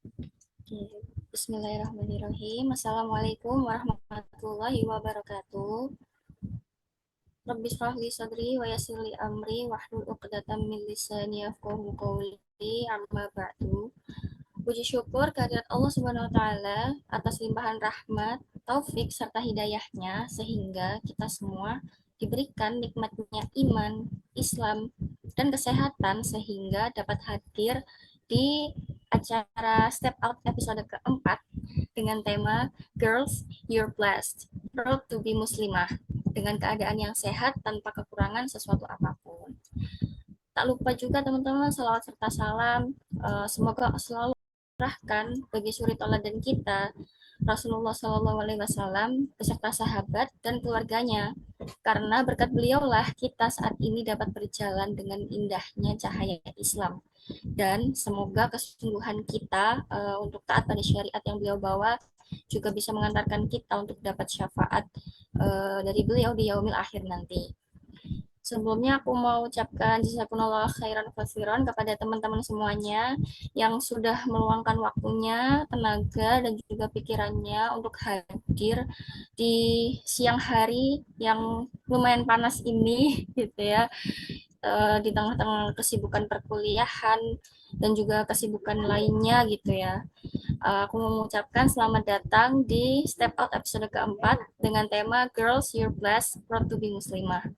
Oke, Bismillahirrahmanirrahim. Assalamualaikum warahmatullahi wabarakatuh. Rabbi shrah li sadri wa yassir li amri wahlul 'uqdatam min lisani yafqahu qawli. Amma ba'du. Puji syukur kehadirat Allah Subhanahu wa taala atas limpahan rahmat, taufik serta hidayahnya sehingga kita semua diberikan nikmatnya iman, Islam, dan kesehatan sehingga dapat hadir di acara Step Out episode keempat dengan tema Girls You're Blessed, Proud to be Muslimah, dengan keadaan yang sehat tanpa kekurangan sesuatu apapun. Tak lupa juga teman-teman salawat serta salam, semoga selalu tercurahkan bagi suri teladan kita Rasulullah Shallallahu Alaihi Wasallam beserta sahabat dan keluarganya, karena berkat beliaulah kita saat ini dapat berjalan dengan indahnya cahaya Islam. Dan semoga kesungguhan kita untuk taat pada syariat yang beliau bawa juga bisa mengantarkan kita untuk dapat syafaat dari beliau di yaumil akhir nanti. Sebelumnya aku mau ucapkan jazakumullah khairan katsiran kepada teman-teman semuanya yang sudah meluangkan waktunya, tenaga, dan juga pikirannya untuk hadir di siang hari yang lumayan panas ini gitu ya, di tengah-tengah kesibukan perkuliahan dan juga kesibukan lainnya gitu ya. Aku mau mengucapkan selamat datang di Step Out episode keempat dengan tema Girls You're Blessed, Proud to be Muslimah.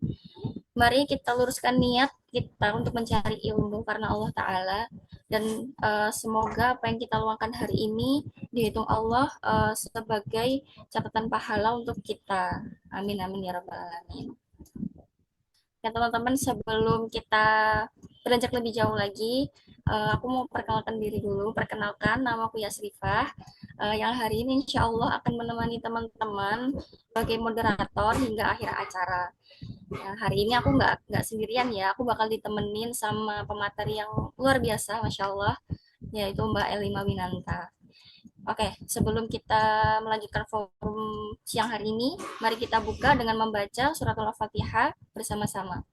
Mari kita luruskan niat kita untuk mencari ilmu karena Allah Ta'ala, dan semoga apa yang kita luangkan hari ini dihitung Allah sebagai catatan pahala untuk kita. Amin amin ya rabbal alamin. Ya teman-teman, sebelum kita beranjak lebih jauh lagi, aku mau perkenalkan diri dulu. Perkenalkan, nama aku Yasrifah, yang hari ini insya Allah akan menemani teman-teman sebagai moderator hingga akhir acara. Nah, hari ini aku nggak sendirian ya, aku bakal ditemenin sama pemateri yang luar biasa, Masya Allah, yaitu Mbak Elima Winanta. Oke, sebelum kita melanjutkan forum siang hari ini, mari kita buka dengan membaca surat Al-Fatihah bersama-sama.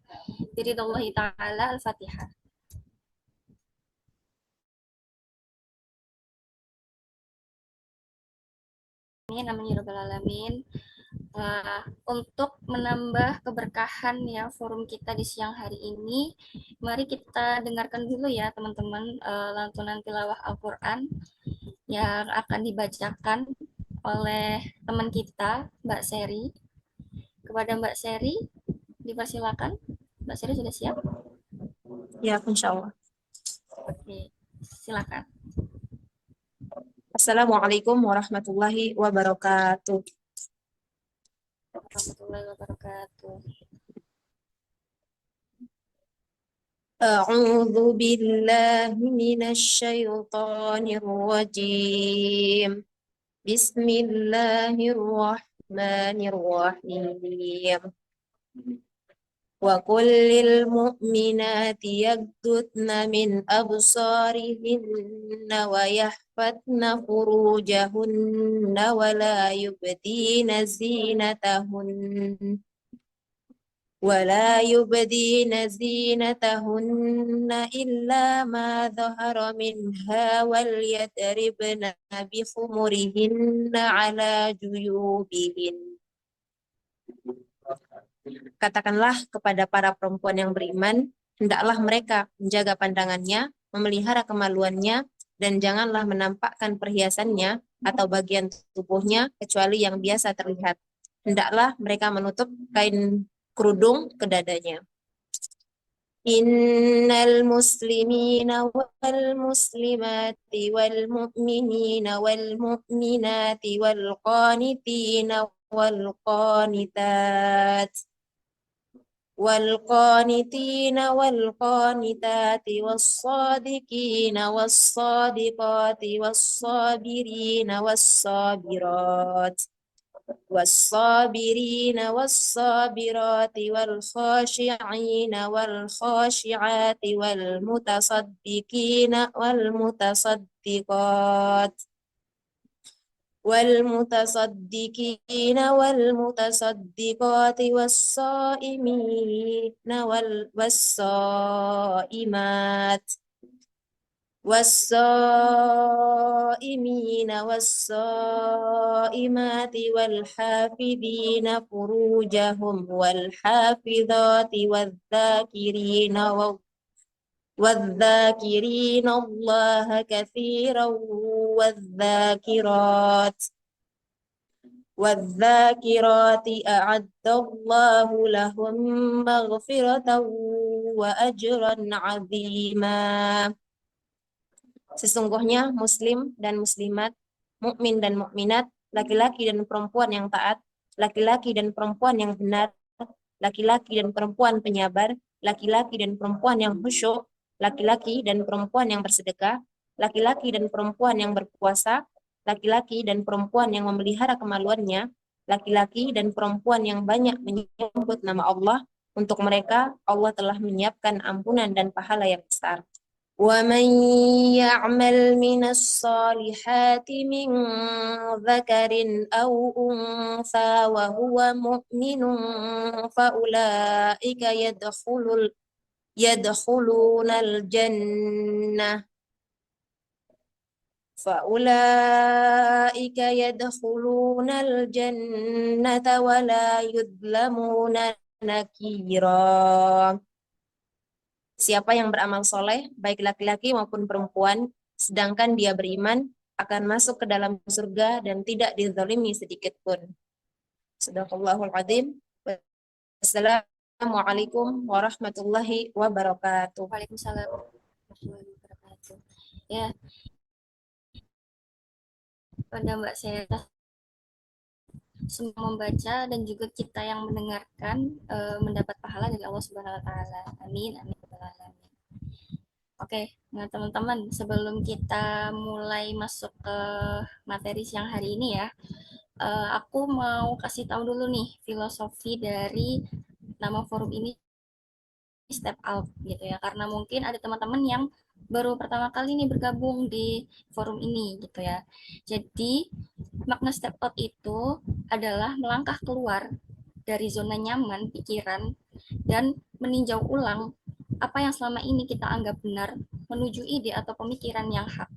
Biridhallahi ta'ala Al-Fatihah. Amin, amin, ya rabbal alamin. Untuk menambah keberkahan ya forum kita di siang hari ini, mari kita dengarkan dulu ya teman-teman lantunan tilawah Al-Quran yang akan dibacakan oleh teman kita, Mbak Seri. Kepada Mbak Seri, dipersilakan. Mbak Seri sudah siap? Ya, insya Allah. Oke, silakan. Assalamualaikum warahmatullahi wabarakatuh. Warahmatullahi wabarakatuh. أعوذ بالله من الشيطان الرجيم. بسم الله الرحمن الرحيم. وقل للمؤمنات يغضضن من أبصارهن ويحفظن فروجهن ولا يبدين زينتهن إلا ما ظهر منها وليضربن بخمرهن على جيوبهن. Katakanlah kepada para perempuan yang beriman, hendaklah mereka menjaga pandangannya, memelihara kemaluannya, dan janganlah menampakkan perhiasannya atau bagian tubuhnya kecuali yang biasa terlihat. Hendaklah mereka menutup kain kerudung ke dadanya. Innal muslimina wal muslimati wal mu'minina wal mu'minati wal qanitina wal qanitat والقانتين والقانتات والصادقين والصادقات والصابرين والصابرات والخاشعين والخاشعات والمتصدقين والمتصدقات والصائمين والصائمات والصائمين والصائمات والحافظين فروجهم والحافظات والذاكرين الله كثيرا والذاكرات أعد الله لهم مغفرة وأجرا عظيما. Sesungguhnya muslim dan muslimat, mukmin dan mukminat, laki-laki dan perempuan yang taat, laki-laki dan perempuan yang benar, laki-laki dan perempuan penyabar, laki-laki dan perempuan yang khusyuk, laki-laki dan perempuan yang bersedekah, laki-laki dan perempuan yang berpuasa, laki-laki dan perempuan yang memelihara kemaluannya, laki-laki dan perempuan yang banyak menyebut nama Allah, untuk mereka Allah telah menyiapkan ampunan dan pahala yang besar. ومن يعمل من الصالحات من ذكر أو أنثى وهو مؤمن فأولئك يدخلون الجنة ولا يظلمون نكيرا. Siapa yang beramal soleh, baik laki-laki maupun perempuan, sedangkan dia beriman, akan masuk ke dalam surga dan tidak dizalimi sedikit pun. Shadaqallahul adzim. Wassalamualaikum warahmatullahi wabarakatuh. Waalaikumsalam warahmatullahi wabarakatuh. Ya, pada Mbak Sera semua membaca dan juga kita yang mendengarkan mendapat pahala dari Allah Subhanahu wa taala. Amin amin ya rabbal alamin. Oke, nah teman-teman, sebelum kita mulai masuk ke materi siang hari ini ya, aku mau kasih tahu dulu nih filosofi dari nama forum ini, Step Out gitu ya, karena mungkin ada teman-teman yang baru pertama kali nih bergabung di forum ini gitu ya. Jadi makna step out itu adalah melangkah keluar dari zona nyaman pikiran dan meninjau ulang apa yang selama ini kita anggap benar menuju ide atau pemikiran yang hak.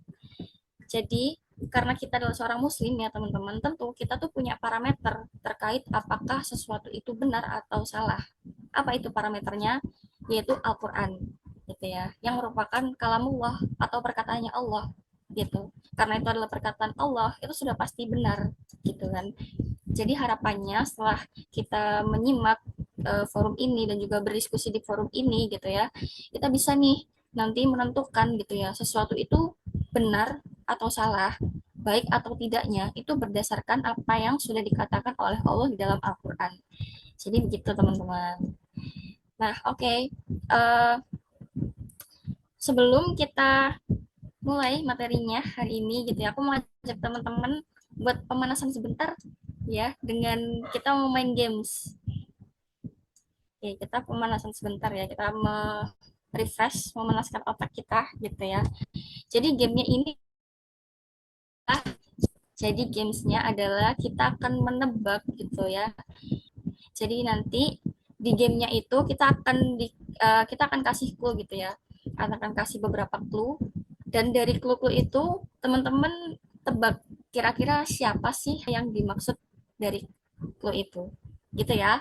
Jadi karena kita adalah seorang muslim ya teman-teman, tentu kita tuh punya parameter terkait apakah sesuatu itu benar atau salah. Apa itu parameternya? Yaitu Al-Quran gitu ya, yang merupakan kalamullah atau perkataannya Allah gitu. Karena itu adalah perkataan Allah, itu sudah pasti benar gitu kan. Jadi harapannya setelah kita menyimak forum ini dan juga berdiskusi di forum ini gitu ya, kita bisa nih nanti menentukan gitu ya, sesuatu itu benar atau salah, baik atau tidaknya, itu berdasarkan apa yang sudah dikatakan oleh Allah di dalam Al-Quran. Jadi begitu teman-teman. Nah, oke. Sebelum kita mulai materinya hari ini gitu ya, aku mau ajak teman-teman buat pemanasan sebentar ya, dengan kita mau main games. Oke, kita pemanasan sebentar ya, kita refresh, memanaskan otak kita gitu ya. Jadi gamenya ini, jadi gamesnya adalah kita akan menebak gitu ya. Jadi nanti di gamenya itu kita akan kasih clue gitu ya, akan kasih beberapa clue, dan dari clue-clue itu teman-teman tebak kira-kira siapa sih yang dimaksud dari clue itu gitu ya.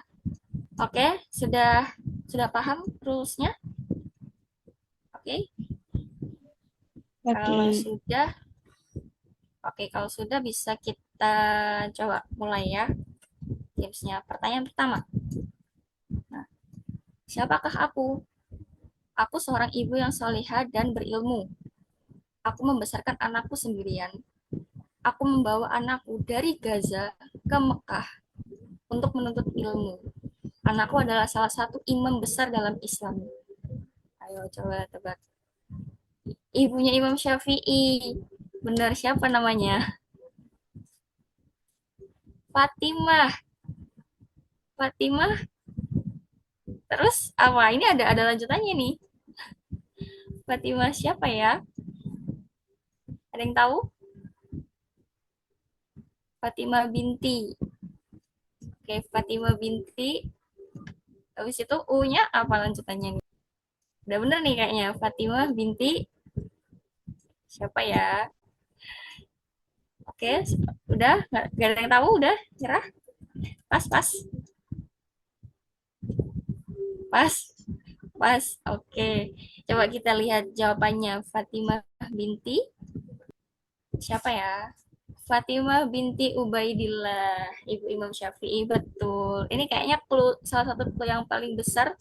Oke, sudah paham rulesnya? Oke. Kalau sudah, kalau sudah bisa kita coba mulai ya gamesnya. Pertanyaan pertama, nah, siapakah aku? Aku seorang ibu yang solihah dan berilmu. Aku membesarkan anakku sendirian. Aku membawa anakku dari Gaza ke Mekah untuk menuntut ilmu. Anakku adalah salah satu imam besar dalam Islam. Ayo coba tebak. Ibunya Imam Syafi'i. Benar, siapa namanya? Fatimah. Fatimah. Terus apa? Ini ada lanjutannya nih. Fatimah siapa ya? Ada yang tahu? Fatimah binti. Oke, Fatimah binti. Habis itu U-nya apa lanjutannya nih? Udah bener nih kayaknya. Fatimah binti Siapa ya? Oke, udah nggak ada yang tahu, udah nyerah. Pas, pas, pas, pas. Oke, coba kita lihat jawabannya. Fatimah binti siapa ya? Fatimah binti Ubaidillah, ibu Imam Syafi'i, betul. Ini kayaknya salah satu clue yang paling besar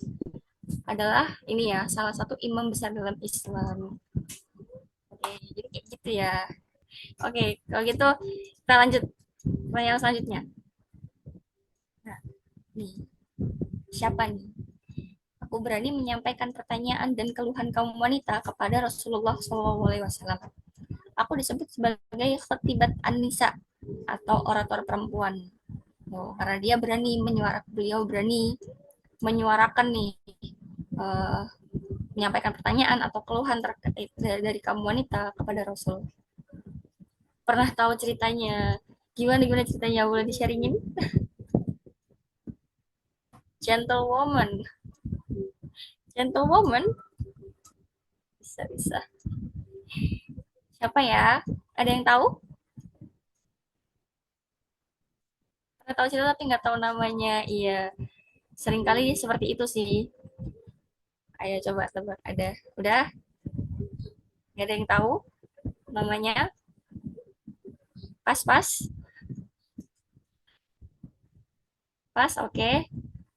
adalah ini ya, salah satu imam besar dalam Islam. Oke, jadi kayak gitu ya. Oke, kalau gitu kita lanjut pertanyaan selanjutnya. Nah, nih, siapa nih? Aku berani menyampaikan pertanyaan dan keluhan kaum wanita kepada Rasulullah SAW. Aku disebut sebagai khatibat an-nisa atau orator perempuan. Oh, karena dia beliau berani menyuarakan nih, uh, menyampaikan pertanyaan atau keluhan terkait dari kaum wanita kepada Rasul. Pernah tahu ceritanya? Gimana ceritanya? Boleh di-sharingin? Gentlewoman. Gentlewoman? Bisa-bisa. Siapa ya? Ada yang tahu? Pernah tahu cerita tapi nggak tahu namanya. Iya, seringkali seperti itu sih. Ayo coba tebak. Ada? Udah? Nggak ada yang tahu namanya? Pas-pas? Pas, oke. Okay.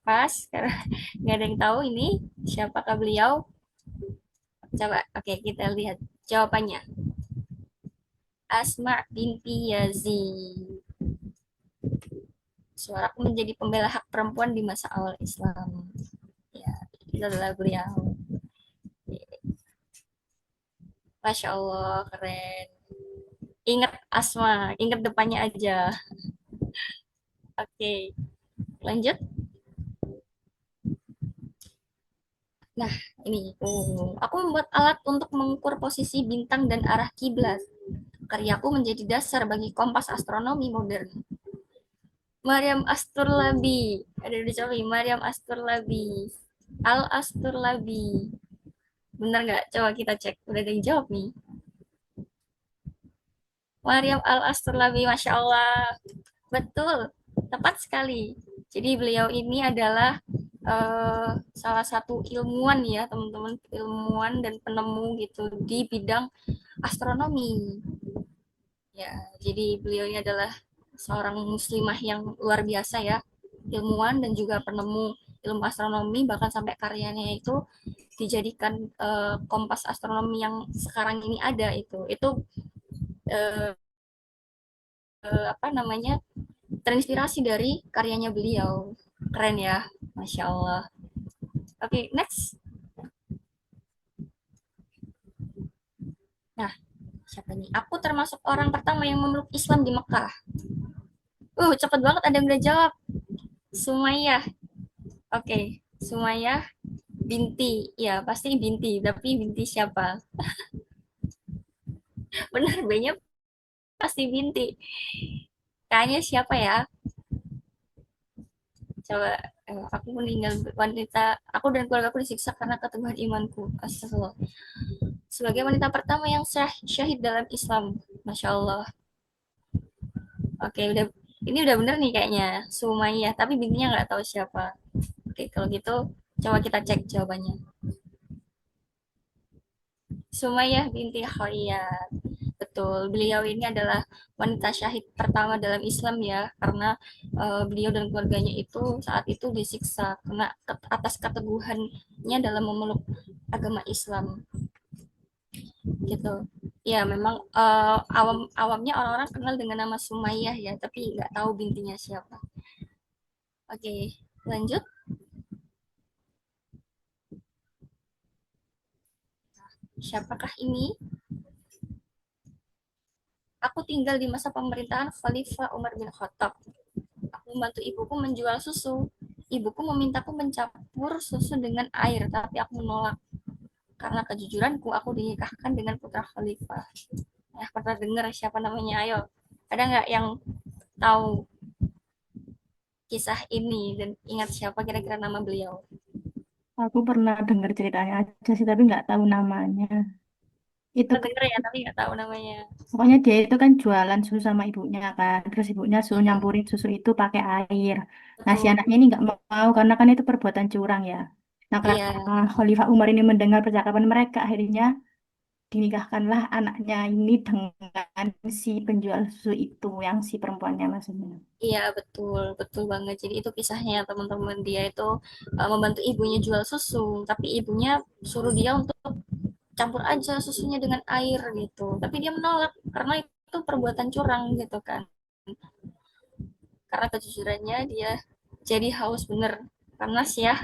Pas, karena nggak ada yang tahu ini siapakah beliau. Coba, oke, okay, kita lihat jawabannya. Asma binti Yazid. Suaraku menjadi pembela hak perempuan di masa awal Islam. Ya, itu adalah beliau. Masya Allah, keren. Ingat Asma, ingat depannya aja. Oke, lanjut. Nah, ini. Aku membuat alat untuk mengukur posisi bintang dan arah kiblat. Karyaku menjadi dasar bagi kompas astronomi modern. Maryam Asturlabi. Ada di dicoba, Maryam Asturlabi. Al Asturlabi. Benar nggak? Coba kita cek. Udah ada yang jawab nih. Maryam Al Asturlabi, Masya Allah. Betul, tepat sekali. Jadi beliau ini adalah salah satu ilmuwan ya, teman-teman, ilmuwan dan penemu gitu di bidang astronomi. Ya, jadi beliau ini adalah seorang muslimah yang luar biasa ya, ilmuwan dan juga penemu ilmu astronomi, bahkan sampai karyanya itu dijadikan kompas astronomi yang sekarang ini ada itu eh, apa namanya, terinspirasi dari karyanya beliau. Keren ya, Masya Allah. Oke, okay, next. Nah, siapa nih? Aku termasuk orang pertama yang memeluk Islam di Mekah. Cepet banget ada yang udah jawab. Sumayyah. Oke, okay. Sumayyah binti. Ya, pasti binti. Tapi binti siapa? Benar, banyak pasti binti. Kayaknya siapa ya? Coba, aku meninggal wanita, aku dan keluarga aku disiksa karena keteguhan imanku. Astagfirullah. Sebagai wanita pertama yang syahid dalam Islam. Masya Allah. Oke, ini udah bener nih kayaknya. Sumayyah, tapi bintinya nggak tahu siapa. Oke, kalau gitu coba kita cek jawabannya. Sumayyah binti Khayyat. Betul, beliau ini adalah wanita syahid pertama dalam Islam ya, karena beliau dan keluarganya itu saat itu disiksa karena atas keteguhannya dalam memeluk agama Islam gitu. Ya, memang awamnya orang-orang kenal dengan nama Sumayyah ya, tapi nggak tahu bintinya siapa. Oke, lanjut. Siapakah ini? Aku tinggal di masa pemerintahan Khalifah Umar bin Khattab. Aku membantu ibuku menjual susu. Ibuku memintaku mencampur susu dengan air, tapi aku menolak. Karena kejujuranku, aku dinikahkan dengan putra Khalifah. Pernah dengar siapa namanya? Ayo, ada nggak yang tahu kisah ini dan ingat siapa kira-kira nama beliau? Aku pernah dengar ceritanya aja sih, tapi nggak tahu namanya. Itu Pernah kan, denger ya, tapi nggak tahu namanya. pokoknya dia itu kan jualan susu sama ibunya kan. Terus ibunya suruh Iya, nyampurin susu itu pakai air. Nah, si betul. anaknya ini nggak mau karena kan itu perbuatan curang ya. Nah, Iya, karena Khalifah Umar ini mendengar percakapan mereka, akhirnya dinikahkanlah anaknya ini dengan si penjual susu itu, yang si perempuannya maksudnya. iya betul, betul banget. Jadi itu kisahnya teman-teman, dia itu membantu ibunya jual susu, tapi ibunya suruh dia untuk campur aja susunya dengan air gitu. Tapi dia menolak karena itu perbuatan curang gitu kan. Karena kejujurannya dia jadi haus bener, panas ya.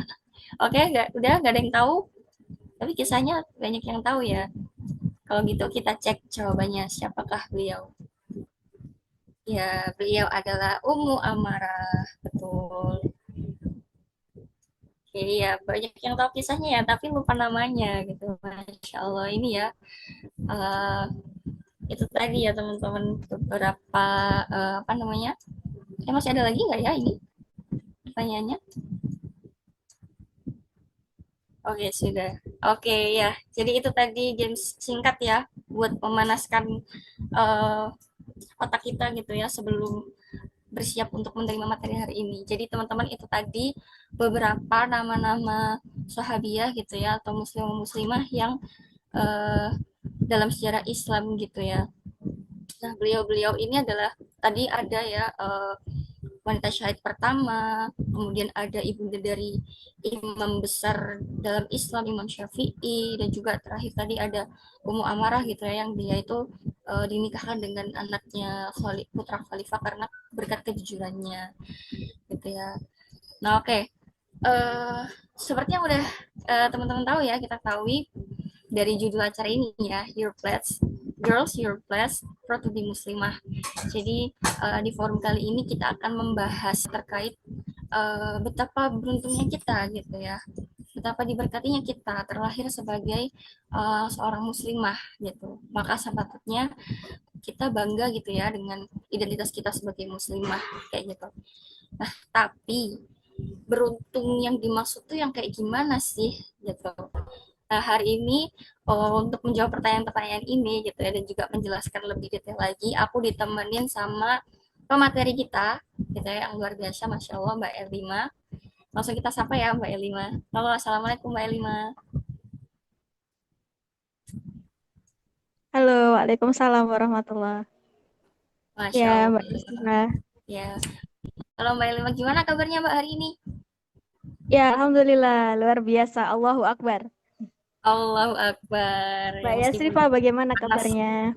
Oke, nggak, udah nggak ada yang tahu. Tapi kisahnya banyak yang tahu ya. Kalau gitu kita cek jawabannya, siapakah beliau? Ya, beliau adalah Ummu Amarah, betul. Oke, ya banyak yang tahu kisahnya ya, tapi lupa namanya gitu. Masya Allah ini ya, eh, itu tadi ya teman-teman beberapa apa namanya? Masih ada lagi nggak ya ini pertanyaannya? Oke, sudah. Oke, ya. Jadi itu tadi games singkat ya buat memanaskan eh, otak kita gitu ya sebelum bersiap untuk menerima materi hari ini. Jadi teman-teman itu tadi beberapa nama-nama sahabiah gitu ya atau muslimah yang eh, dalam sejarah Islam gitu ya. Nah, beliau-beliau ini adalah tadi ada ya wanita syahid pertama, kemudian ada ibunda dari imam besar dalam Islam, Imam Syafi'i, dan juga terakhir tadi ada Ummu Amarah gitu ya, yang dia itu dinikahkan dengan anaknya putra khalifah karena berkat kejujurannya gitu ya. Nah, oke. Sepertinya udah teman-teman tahu ya, kita tahu dari judul acara ini ya, Your Pledge, Girls Your Pledge, Proud to be Muslimah. Jadi di forum kali ini kita akan membahas terkait betapa beruntungnya kita gitu ya, betapa diberkatinya kita terlahir sebagai seorang muslimah gitu. Maka sepatutnya kita bangga gitu ya dengan identitas kita sebagai muslimah kayak gitu. Nah, tapi beruntung yang dimaksud tuh yang kayak gimana sih gitu. Nah, hari ini untuk menjawab pertanyaan-pertanyaan ini gitu ya dan juga menjelaskan lebih detail lagi, aku ditemenin sama pemateri kita gitu ya yang luar biasa, Masya Allah, Mbak Elima. Langsung kita sapa ya Mbak Elima. Halo, Assalamualaikum Mbak Elima. Halo, Waalaikumsalam warahmatullah. Masya Ya, Mbak Allah. Yusra. Ya, kalau Mbak Elima gimana kabarnya Mbak hari ini? Ya, Alhamdulillah, luar biasa. Allahu Akbar. Allahu Akbar. Ya Mbak meskipun Yasrifa, bagaimana panas. kabarnya?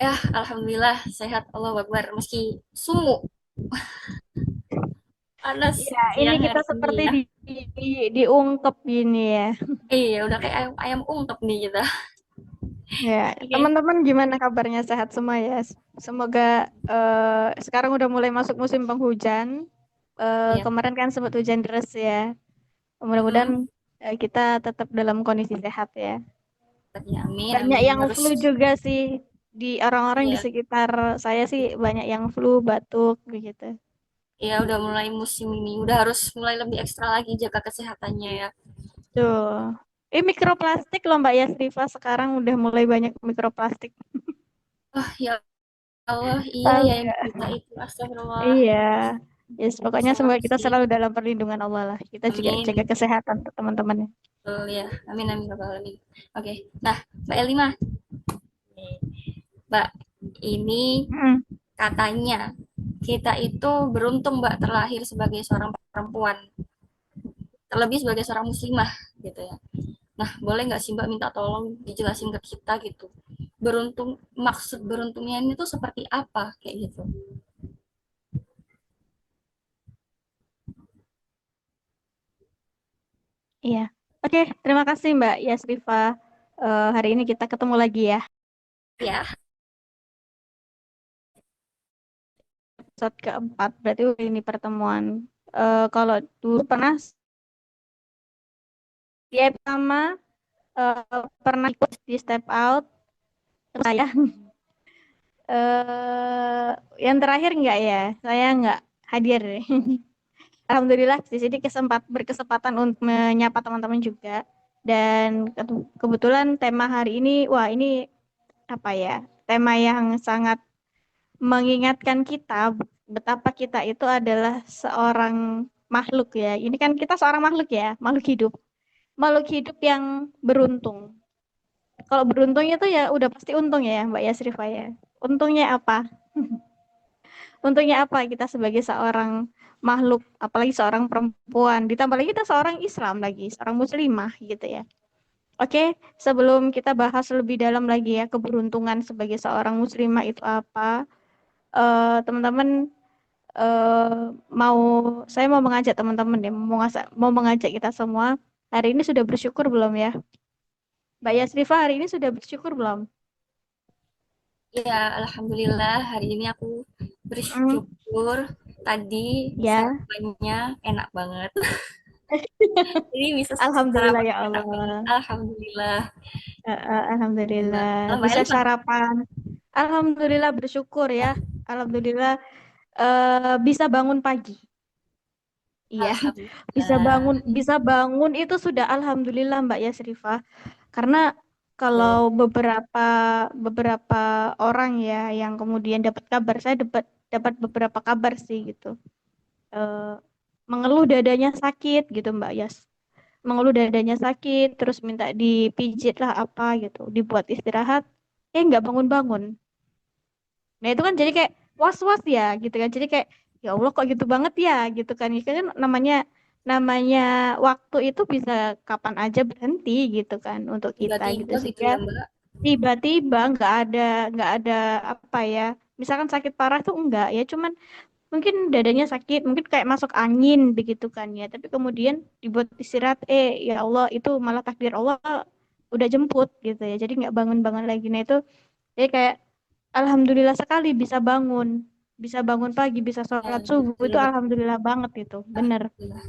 Ya, Alhamdulillah sehat, Allahu Akbar. Meski sumu panas Ya, ini siang kita hari ini seperti ya. diungkep gini ya. Iya, udah kayak ayam, ayam ungkep nih kita. Ya, Oke, teman-teman gimana kabarnya? Sehat semua ya? Semoga sekarang udah mulai masuk musim penghujan. iya. Kemarin kan sempat hujan deras ya. Mudah-mudahan Mm-mm. kita tetap dalam kondisi sehat ya. Ya, amin, Banyak amin. yang Harus, flu juga sih di orang-orang di iya. sekitar saya sih banyak yang flu, batuk begitu. Ya, udah mulai musim ini. Udah harus mulai lebih ekstra lagi jaga kesehatannya ya. Tuh. Mikroplastik loh Mbak Yasrifa sekarang udah mulai banyak mikroplastik. Oh, ya Allah, iya Tahu ya yang nggak? kita itu. Astagfirullah. Iya. Yes, pokoknya semoga kita Sanksi. selalu dalam perlindungan Allah lah. Kita juga jaga Amin. kesehatan untuk teman-teman. Betul ya. Amin, amin. Rabbal alamin. Oke. Nah, Mbak Elima. Mbak, ini Hmm. katanya kita itu beruntung Mbak terlahir sebagai seorang perempuan. Terlebih sebagai seorang muslimah gitu ya. Nah, boleh nggak sih Mbak minta tolong dijelasin ke kita gitu. Beruntung, maksud beruntungnya ini tuh seperti apa kayak gitu. Iya. Oke, terima kasih Mbak Yasrifa. Hari ini kita ketemu lagi ya. Ya, Episode keempat. Berarti ini pertemuan. Kalau dulu pernah di episode pertama pernah ikut di step out saya. Yang terakhir enggak ya? Saya enggak hadir. Alhamdulillah di sini berkesempatan untuk menyapa teman-teman juga. Dan kebetulan tema hari ini, wah ini apa ya, tema yang sangat mengingatkan kita betapa kita itu adalah seorang makhluk ya. Ini kan kita seorang makhluk ya, makhluk hidup. Makhluk hidup yang beruntung. Kalau beruntung itu ya udah pasti untung ya Mbak Yasrifa ya. Untungnya apa? Untungnya apa kita sebagai seorang makhluk, apalagi seorang perempuan, ditambah lagi kita seorang Islam lagi, seorang muslimah gitu ya. Oke, sebelum kita bahas lebih dalam lagi ya keberuntungan sebagai seorang muslimah itu apa, teman-teman mau saya mau mengajak teman-teman ya, mau mengajak kita semua hari ini sudah bersyukur belum ya? Mbak Yasrifa hari ini sudah bersyukur belum? Ya, alhamdulillah hari ini aku Mm, bersyukur. Tadi ya, sarapannya enak banget. Jadi bisa Alhamdulillah sarapan ya enak Allah. banget. Alhamdulillah. Alhamdulillah. Alhamdulillah bisa Alhamdulillah. sarapan. Alhamdulillah bersyukur ya. Alhamdulillah bisa bangun pagi. Iya, Alhamdulillah. bisa bangun itu sudah alhamdulillah Mbak Yasrifa. Karena kalau Betul. beberapa orang ya yang kemudian dapat kabar, saya dapat dapat beberapa kabar sih gitu. Eh, mengeluh dadanya sakit gitu Mbak Yas. Mengeluh dadanya sakit, terus minta dipijit lah apa gitu, dibuat istirahat, nggak bangun-bangun. Nah itu kan jadi kayak was-was ya gitu kan, jadi kayak ya Allah kok gitu banget ya gitu kan. Ya kan namanya namanya waktu itu bisa kapan aja berhenti gitu kan untuk kita gitu, Tiba-tiba gitu sehingga ya, Mbak. tiba-tiba nggak ada apa ya, misalkan sakit parah tuh enggak ya, cuman mungkin dadanya sakit, mungkin kayak masuk angin begitu kan ya, tapi kemudian dibuat istirahat, ya Allah itu malah takdir Allah udah jemput gitu ya, jadi nggak bangun-bangun lagi. Nah itu jadi kayak alhamdulillah sekali bisa bangun pagi, bisa Ya, sholat subuh betul, itu betul. alhamdulillah banget itu, bener. Alhamdulillah.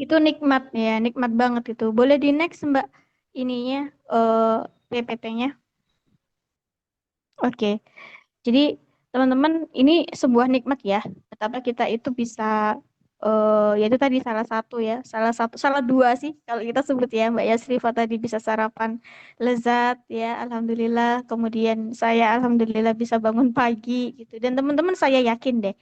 Itu nikmat ya, nikmat banget itu. Boleh di next Mbak ininya eh PPT-nya. Oke. Jadi teman-teman ini sebuah nikmat ya. Betapa kita itu bisa ya itu tadi salah dua sih kalau kita sebut ya Mbak Yasrifa tadi bisa sarapan lezat ya alhamdulillah. Kemudian saya alhamdulillah bisa bangun pagi gitu. Dan teman-teman saya yakin deh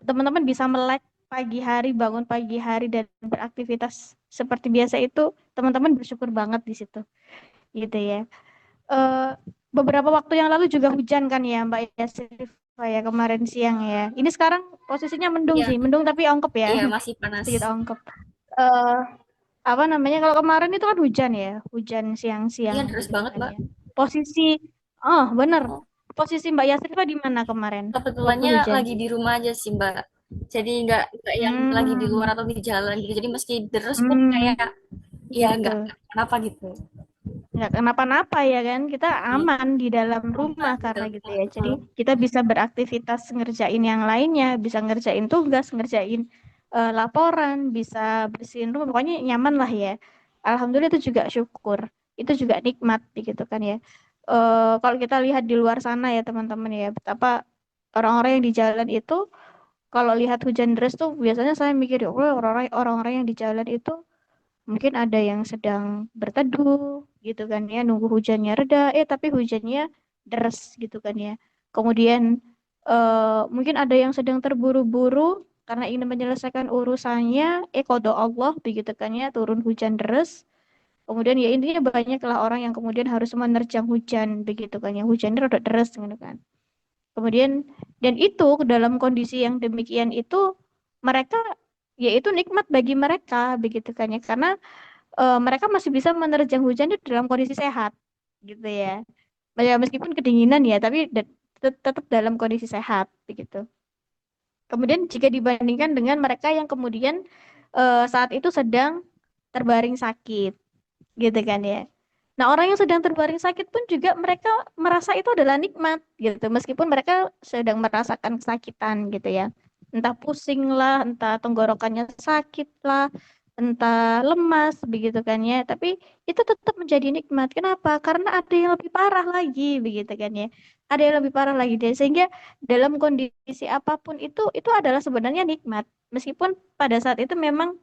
teman-teman bisa melek pagi hari, bangun pagi hari dan beraktivitas seperti biasa itu teman-teman bersyukur banget di situ gitu ya. eh, Beberapa waktu yang lalu juga hujan kan ya Mbak Yasif ya kemarin siang ya. Ini sekarang posisinya mendung Iya, sih, mendung tapi ongkep ya, iya masih panas. sedikit ongkep. eh Apa namanya kalau kemarin itu kan hujan ya, hujan siang-siang Iya, deras begitu banget, kan Mbak. ya. Posisi, oh bener, Oh, posisi Mbak Yasif di mana kemarin waktu kebetulannya hujan? lagi di rumah aja sih, Mbak. Jadi nggak yang lagi di luar Hmm, atau di jalan gitu. Jadi meski deres pun hmm, kayak ya nggak gitu. kenapa gitu. Nggak kenapa-napa ya kan, kita Iya, aman di dalam rumah aman, karena betul, gitu betul, ya, betul. jadi kita bisa beraktivitas ngerjain yang lainnya, bisa ngerjain tugas, ngerjain laporan, bisa bersihin rumah, pokoknya nyaman lah ya. Alhamdulillah itu juga syukur, itu juga nikmat gitu kan ya. Kalau kita lihat di luar sana ya teman-teman ya, betapa orang-orang yang di jalan itu kalau lihat hujan deras tuh biasanya saya mikir ya Allah, orang-orang yang di jalan itu mungkin ada yang sedang berteduh gitu kan ya, nunggu hujannya reda, tapi hujannya deras gitu kan ya. Kemudian mungkin ada yang sedang terburu-buru karena ingin menyelesaikan urusannya, qada Allah begitu kan ya, turun hujan deras. Kemudian ya intinya banyaklah orang yang kemudian harus menerjang hujan begitu kan ya, hujannya rada deras gitu kan. Kemudian dan itu dalam kondisi yang demikian itu mereka yaitu nikmat bagi mereka begitu kan ya, karena mereka masih bisa menerjang hujan itu dalam kondisi sehat gitu ya. Ya, meskipun kedinginan ya, tapi tetap dalam kondisi sehat begitu. Kemudian jika dibandingkan dengan mereka yang kemudian saat itu sedang terbaring sakit gitu kan ya. Nah, orang yang sedang terbaring sakit pun juga mereka merasa itu adalah nikmat gitu, meskipun mereka sedang merasakan kesakitan gitu ya. Entah pusing lah, entah tenggorokannya sakit lah, entah lemas begitu kan ya. Tapi itu tetap menjadi nikmat. Kenapa? Karena ada yang lebih parah lagi begitu kan ya. Ada yang lebih parah lagi deh. Sehingga dalam kondisi apapun itu adalah sebenarnya nikmat. Meskipun pada saat itu memang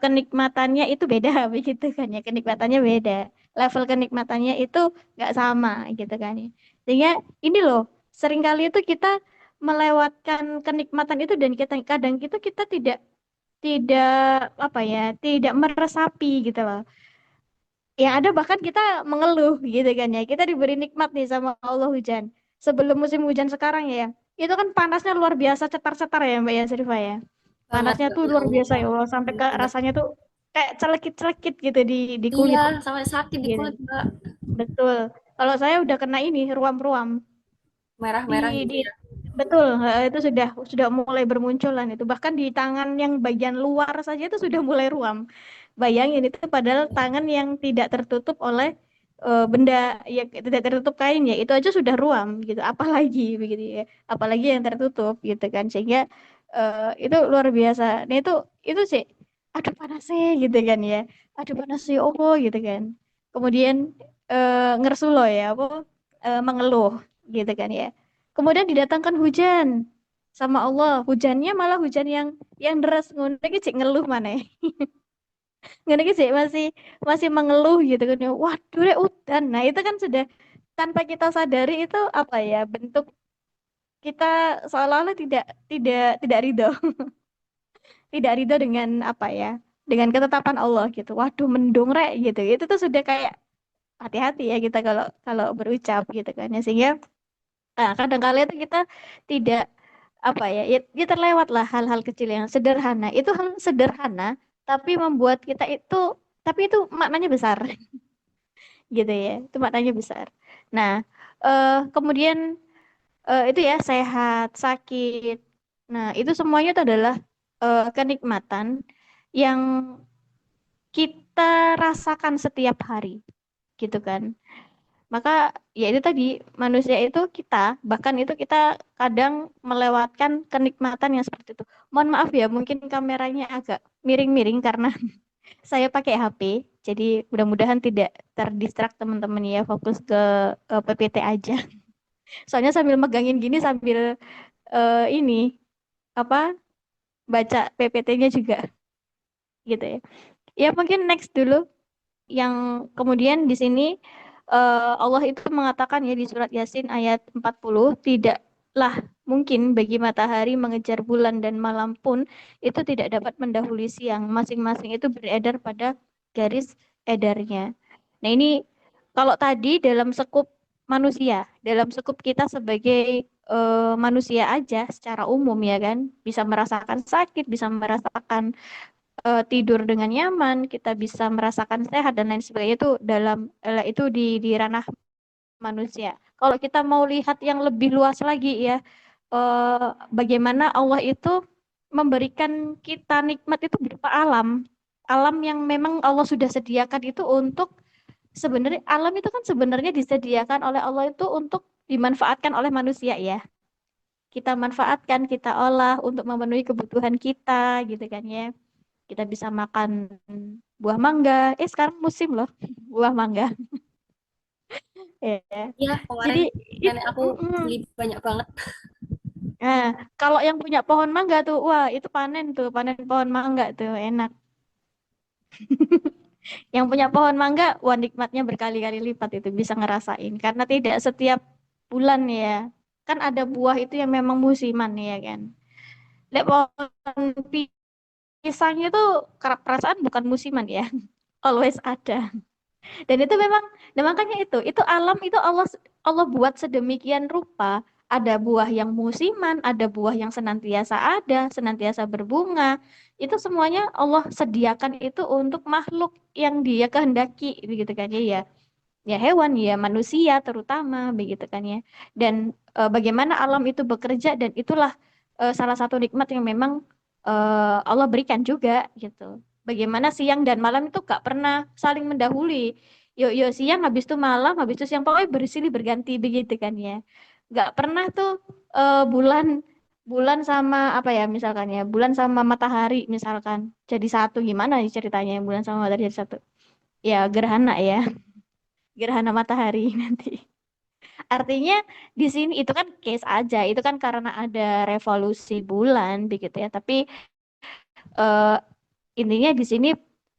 kenikmatannya itu beda begitu kan ya, kenikmatannya beda. level kenikmatannya itu nggak sama gitu kan ya. Sehingga ini loh, seringkali itu kita melewatkan kenikmatan itu dan kita kadang itu kita tidak apa ya, tidak meresapi gitu loh. Yang ada bahkan kita mengeluh gitu kan ya. Kita diberi nikmat nih sama Allah hujan. Sebelum musim hujan sekarang ya, itu kan panasnya luar biasa cetar-cetar ya Mbak ya Srifa ya. Banget, Panasnya Kak. tuh Ya luar biasa Allah. ya Allah sampai ke Bener banget. rasanya tuh kayak celekit-celekit gitu di Iya, kulit sampai sakit di gitu. kulit, Mbak. Betul. Kalau saya udah kena ini ruam-ruam Merah-merah di gitu ya. betul itu sudah mulai bermunculan itu bahkan di tangan yang bagian luar saja itu sudah mulai ruam. Bayangin itu padahal tangan yang tidak tertutup oleh benda ya tidak tertutup kain ya itu aja sudah ruam gitu apalagi begitu ya apalagi yang tertutup gitu kan sehingga itu luar biasa. Nah itu sih aduh panas sih gitu kan ya aduh panas sih oh gitu kan kemudian ngersulo ya apa mengeluh gitu kan ya. Kemudian didatangkan hujan sama Allah. Hujannya malah hujan yang deras ngono iki cek ngeluh maneh. Ngono iki cek masih mengeluh gitu kan. Ya. Waduh rek udan. Nah, itu kan sudah tanpa kita sadari itu apa ya? Bentuk kita seolah-olah tidak ridho. Tidak ridho dengan apa ya? Dengan ketetapan Allah gitu. Waduh mendung rek gitu. Itu tuh sudah kayak hati-hati ya kita kalau kalau berucap gitu kan. Ya, sehingga kadang-kala itu kita tidak apa ya, ya terlewat lah hal-hal kecil yang sederhana. Itu hal sederhana, tapi membuat kita itu, tapi itu maknanya besar, gitu ya. Itu maknanya besar. Nah, kemudian itu ya sehat, sakit. Nah, itu semuanya itu adalah kenikmatan yang kita rasakan setiap hari, gitu kan. Maka ya itu tadi manusia itu kita bahkan itu kita kadang melewatkan kenikmatan yang seperti itu. Mohon maaf ya, mungkin kameranya agak miring-miring karena saya pakai HP. Jadi mudah-mudahan tidak terdistrak teman-teman ya, fokus ke PPT aja. Soalnya sambil megangin gini sambil ini apa baca PPT-nya juga gitu ya. Ya mungkin next dulu yang kemudian di sini Allah itu mengatakan ya di surat Yasin ayat 40 tidaklah mungkin bagi matahari mengejar bulan dan malam pun itu tidak dapat mendahului siang masing-masing itu beredar pada garis edarnya. Nah ini kalau tadi dalam sekup manusia dalam sekup kita sebagai manusia aja secara umum ya kan bisa merasakan sakit bisa merasakan tidur dengan nyaman, kita bisa merasakan sehat dan lain sebagainya itu dalam itu di ranah manusia. Kalau kita mau lihat yang lebih luas lagi ya, bagaimana Allah itu memberikan kita nikmat itu berupa alam. Alam yang memang Allah sudah sediakan itu untuk sebenarnya alam itu kan sebenarnya disediakan oleh Allah itu untuk dimanfaatkan oleh manusia ya. Kita manfaatkan, kita olah untuk memenuhi kebutuhan kita gitu kan ya kita bisa makan buah mangga. Sekarang musim loh buah mangga. Ya. Iya, kemarin Jadi nenek itu, aku beli banyak banget. Nah, kalau yang punya pohon mangga tuh, wah itu panen tuh, panen pohon mangga tuh enak. Yang punya pohon mangga, wah nikmatnya berkali-kali lipat itu bisa ngerasain. Karena tidak setiap bulan ya, kan ada buah itu yang memang musiman ya kan. Lek pohon pisang itu perasaan bukan musiman ya, always ada. Dan itu memang, dan makanya itu alam itu Allah buat sedemikian rupa. Ada buah yang musiman, ada buah yang ada, senantiasa berbunga. Itu semuanya Allah sediakan itu untuk makhluk yang Dia kehendaki, begitu kan ya, ya hewan, ya manusia terutama, begitu kan ya. Dan bagaimana alam itu bekerja dan itulah salah satu nikmat yang memang Allah berikan juga gitu. Bagaimana siang dan malam itu gak pernah saling mendahului. Yo siang habis itu malam, habis itu siang pokoknya bersilih berganti begitu kan ya. Gak pernah tuh bulan bulan sama apa ya misalkan ya, bulan sama matahari misalkan jadi satu gimana nih ceritanya bulan sama matahari jadi satu. Ya gerhana ya, gerhana matahari nanti. Artinya di sini itu kan case aja, itu kan karena ada revolusi bulan begitu ya. Tapi eh, intinya di sini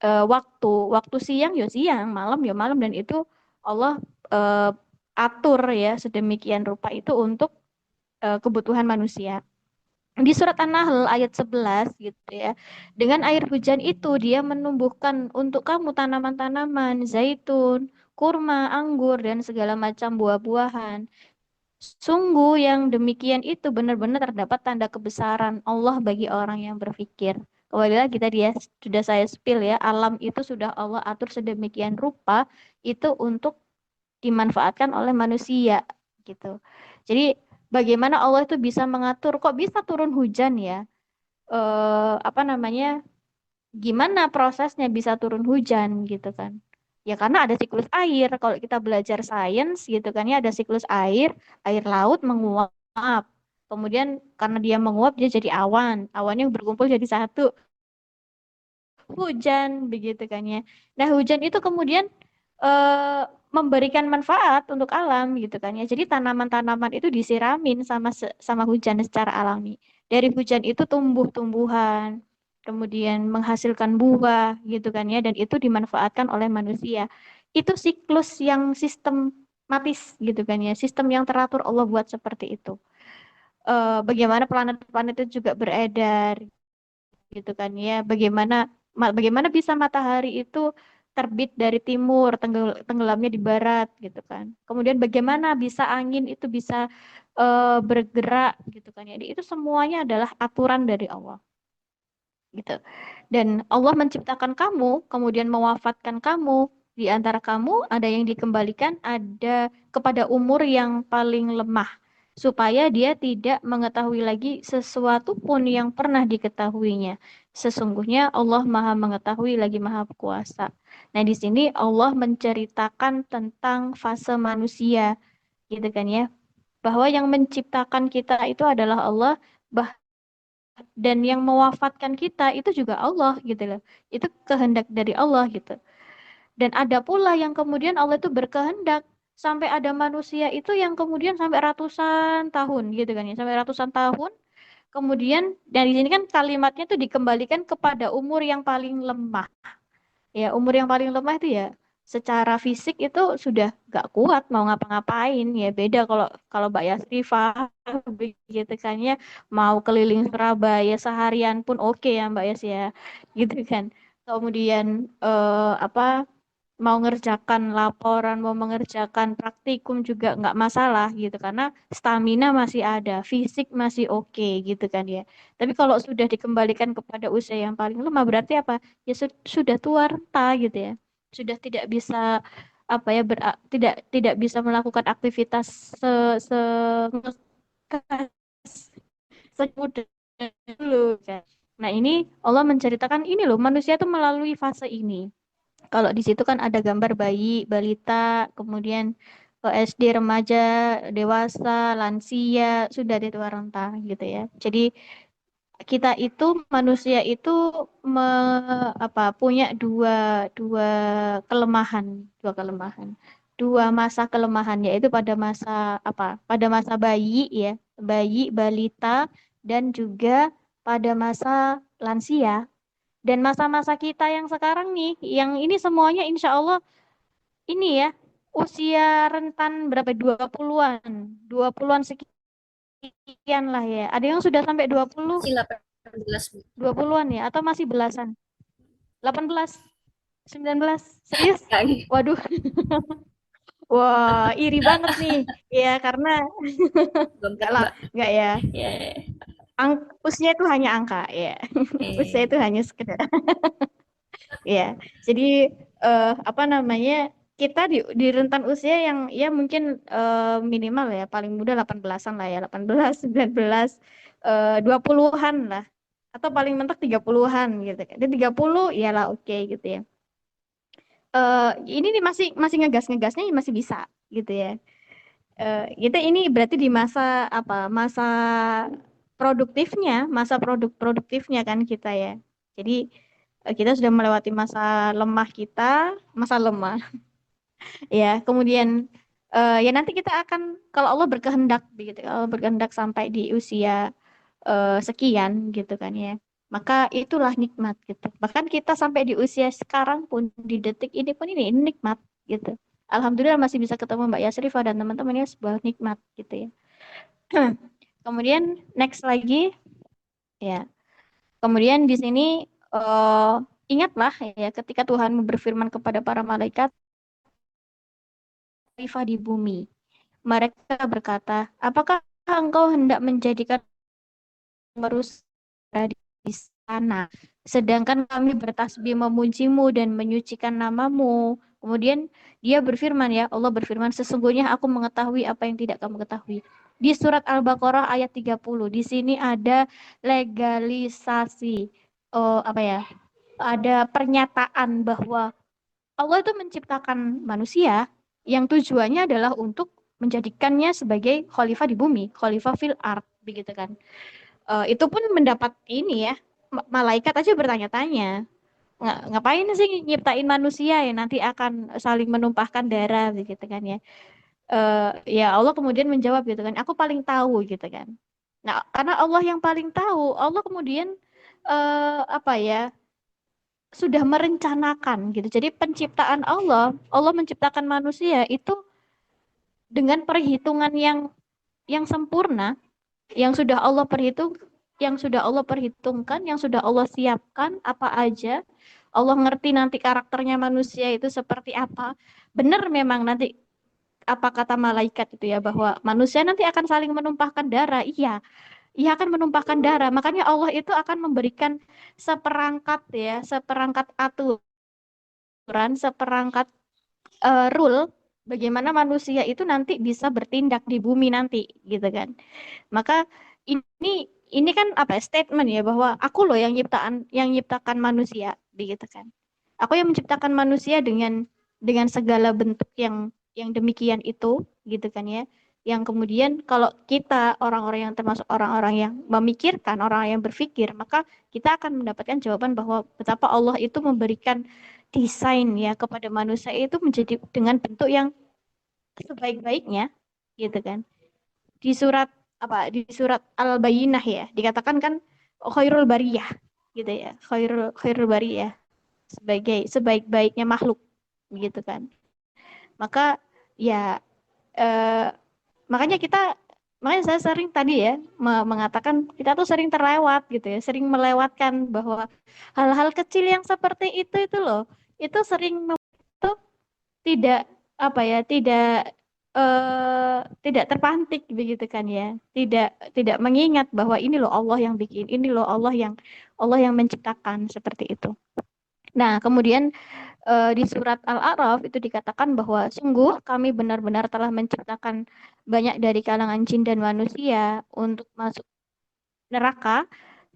waktu siang ya siang, malam ya malam, dan itu Allah eh, atur ya sedemikian rupa itu untuk kebutuhan manusia. Di surat An-Nahl ayat 11 gitu ya. Dengan air hujan itu dia menumbuhkan untuk kamu tanaman-tanaman, zaitun, kurma, anggur, dan segala macam buah-buahan. Sungguh yang demikian itu benar-benar terdapat tanda kebesaran Allah bagi orang yang berpikir. Kembali lagi tadi ya, sudah saya spill ya, alam itu sudah Allah atur sedemikian rupa itu untuk dimanfaatkan oleh manusia gitu. Jadi bagaimana Allah itu bisa mengatur, kok bisa turun hujan ya? Apa namanya? Gimana prosesnya bisa turun hujan gitu kan? Ya karena ada siklus air. Kalau kita belajar sains gitu kan ya, ada siklus air, air laut menguap. Kemudian karena dia menguap dia jadi awan. Awannya berkumpul jadi satu, hujan begitu kan ya. Nah, hujan itu kemudian eh, memberikan manfaat untuk alam gitu kan ya. Jadi tanaman-tanaman itu disiramin sama hujan secara alami. Dari hujan itu tumbuh tumbuhan, kemudian menghasilkan buah gitu kan ya, dan itu dimanfaatkan oleh manusia. Itu siklus yang sistematis gitu kan ya. Sistem yang teratur Allah buat seperti itu. Bagaimana planet-planet itu juga beredar gitu kan ya. Bagaimana bisa matahari itu terbit dari timur, tenggelamnya di barat gitu kan. Kemudian bagaimana bisa angin itu bisa bergerak gitu kan ya. Itu semuanya adalah aturan dari Allah gitu. Dan Allah menciptakan kamu, kemudian mewafatkan kamu. Di antara kamu ada yang dikembalikan, ada kepada umur yang paling lemah, supaya dia tidak mengetahui lagi sesuatu pun yang pernah diketahuinya. Sesungguhnya Allah Maha Mengetahui lagi Maha Kuasa. Nah, di sini Allah menceritakan tentang fase manusia, gitu kan ya, bahwa yang menciptakan kita itu adalah Allah, dan yang mewafatkan kita itu juga Allah gitu loh. Itu kehendak dari Allah gitu. Dan ada pula yang kemudian Allah itu berkehendak sampai ada manusia itu yang kemudian sampai ratusan tahun gitu kan ya, sampai ratusan tahun. Kemudian dari sini kan kalimatnya tuh dikembalikan kepada umur yang paling lemah. Ya, umur yang paling lemah itu ya secara fisik itu sudah gak kuat mau ngapa-ngapain ya, beda kalau kalau Mbak Yasrifah begitu kan ya, mau keliling Surabaya seharian pun oke ya Mbak Yas ya gitu kan. Kemudian apa, mau ngerjakan laporan, mau mengerjakan praktikum juga nggak masalah gitu karena stamina masih ada, fisik masih oke gitu kan ya. Tapi kalau sudah dikembalikan kepada usia yang paling lemah berarti apa? Ya sudah tua renta gitu ya. Sudah tidak bisa apa ya, tidak bisa melakukan aktivitas se se semudah dulu kan. Nah, ini Allah menceritakan ini loh, manusia tuh melalui fase ini. Kalau di situ kan ada gambar bayi, balita, kemudian SD, remaja, dewasa, lansia, sudah di tua renta gitu ya. Jadi kita itu manusia itu punya dua dua kelemahan, dua masa kelemahan, yaitu pada masa pada masa bayi ya, bayi, balita, dan juga pada masa lansia. Dan masa-masa kita yang sekarang nih, yang ini semuanya insya Allah ini ya, usia rentan berapa? 20-an. 20-an sekian lah ya. Ada yang sudah sampai 20, Masih 18, Bu. 20-an ya, atau masih belasan? 18, 19, serius? Kayaknya. Waduh, wah iri banget nih. Ya karena Belum enggak lah, Mbak. enggak ya. Ya. Usia itu hanya angka ya. Usia itu hanya sekedar. Ya, jadi apa namanya, kita di rentan usia yang ya mungkin minimal ya paling muda 18-an lah ya, 18, 19, 20-an lah, atau paling mentok 30-an gitu kan. Di 30 iyalah oke gitu ya. Ini nih masih ngegas-ngegasnya masih bisa gitu ya. Kita ini berarti di masa masa produktifnya kan kita ya. Jadi kita sudah melewati masa lemah kita, masa lemah ya. Kemudian ya nanti kita akan, kalau Allah berkehendak begitu, kalau Allah berkehendak sampai di usia sekian gitu kan ya. Maka itulah nikmat gitu. Bahkan kita sampai di usia sekarang pun, di detik ini pun ini nikmat gitu. Alhamdulillah masih bisa ketemu Mbak Yasrifah dan teman-temannya, sebuah nikmat gitu ya. Kemudian next lagi ya. Kemudian di sini eh, ingatlah ya ketika Tuhan berfirman kepada para malaikat khalifah di bumi. Mereka berkata, apakah engkau hendak menjadikan merusak di sana, sedangkan kami bertasbih memujimu dan menyucikan namamu. Kemudian dia berfirman ya, Allah berfirman, sesungguhnya aku mengetahui apa yang tidak kamu ketahui. Di surat Al-Baqarah ayat 30, di sini ada legalisasi, apa ya, ada pernyataan bahwa Allah itu menciptakan manusia yang tujuannya adalah untuk menjadikannya sebagai khalifah di bumi, khalifah fil ard, begitu kan. Itu pun mendapat ini ya, malaikat aja bertanya-tanya, ngapain sih nyiptain manusia ya nanti akan saling menumpahkan darah begitu kan ya. Ya Allah kemudian menjawab gitu kan, aku paling tahu gitu kan. Nah, karena Allah yang paling tahu, Allah kemudian apa ya, sudah merencanakan gitu. Jadi penciptaan Allah, Allah menciptakan manusia itu dengan perhitungan yang sempurna, yang sudah Allah perhitung, yang sudah Allah perhitungkan, yang sudah Allah siapkan apa aja. Allah ngerti nanti karakternya manusia itu seperti apa. Benar memang nanti apa kata malaikat itu ya, bahwa manusia nanti akan saling menumpahkan darah. Iya, ia akan menumpahkan darah. Makanya Allah itu akan memberikan seperangkat ya, seperangkat aturan, seperangkat rule bagaimana manusia itu nanti bisa bertindak di bumi nanti gitu kan. Maka ini kan apa ya, statement ya, bahwa aku loh yang nyiptakan manusia begitu kan. Aku yang menciptakan manusia dengan segala bentuk yang demikian itu gitu kan ya. Yang kemudian kalau kita orang-orang yang termasuk orang-orang yang memikirkan, orang yang berpikir, maka kita akan mendapatkan jawaban bahwa betapa Allah itu memberikan desain ya kepada manusia itu menjadi dengan bentuk yang sebaik-baiknya gitu kan. Di surat apa, di surat Al-Bayyinah ya dikatakan kan khairul bariyah gitu ya, khairul khairul bariyah, sebagai sebaik-baiknya makhluk gitu kan. Maka ya eh, makanya makanya saya sering tadi ya mengatakan kita tuh sering terlewat gitu ya, sering melewatkan bahwa hal-hal kecil yang seperti itu loh, itu sering itu tidak apa ya, tidak terpantik begitu kan ya, tidak mengingat bahwa ini loh Allah yang bikin, ini loh Allah yang menciptakan seperti itu. Nah kemudian di surat Al-A'raf itu dikatakan bahwa sungguh kami benar-benar telah menciptakan banyak dari kalangan jin dan manusia untuk masuk neraka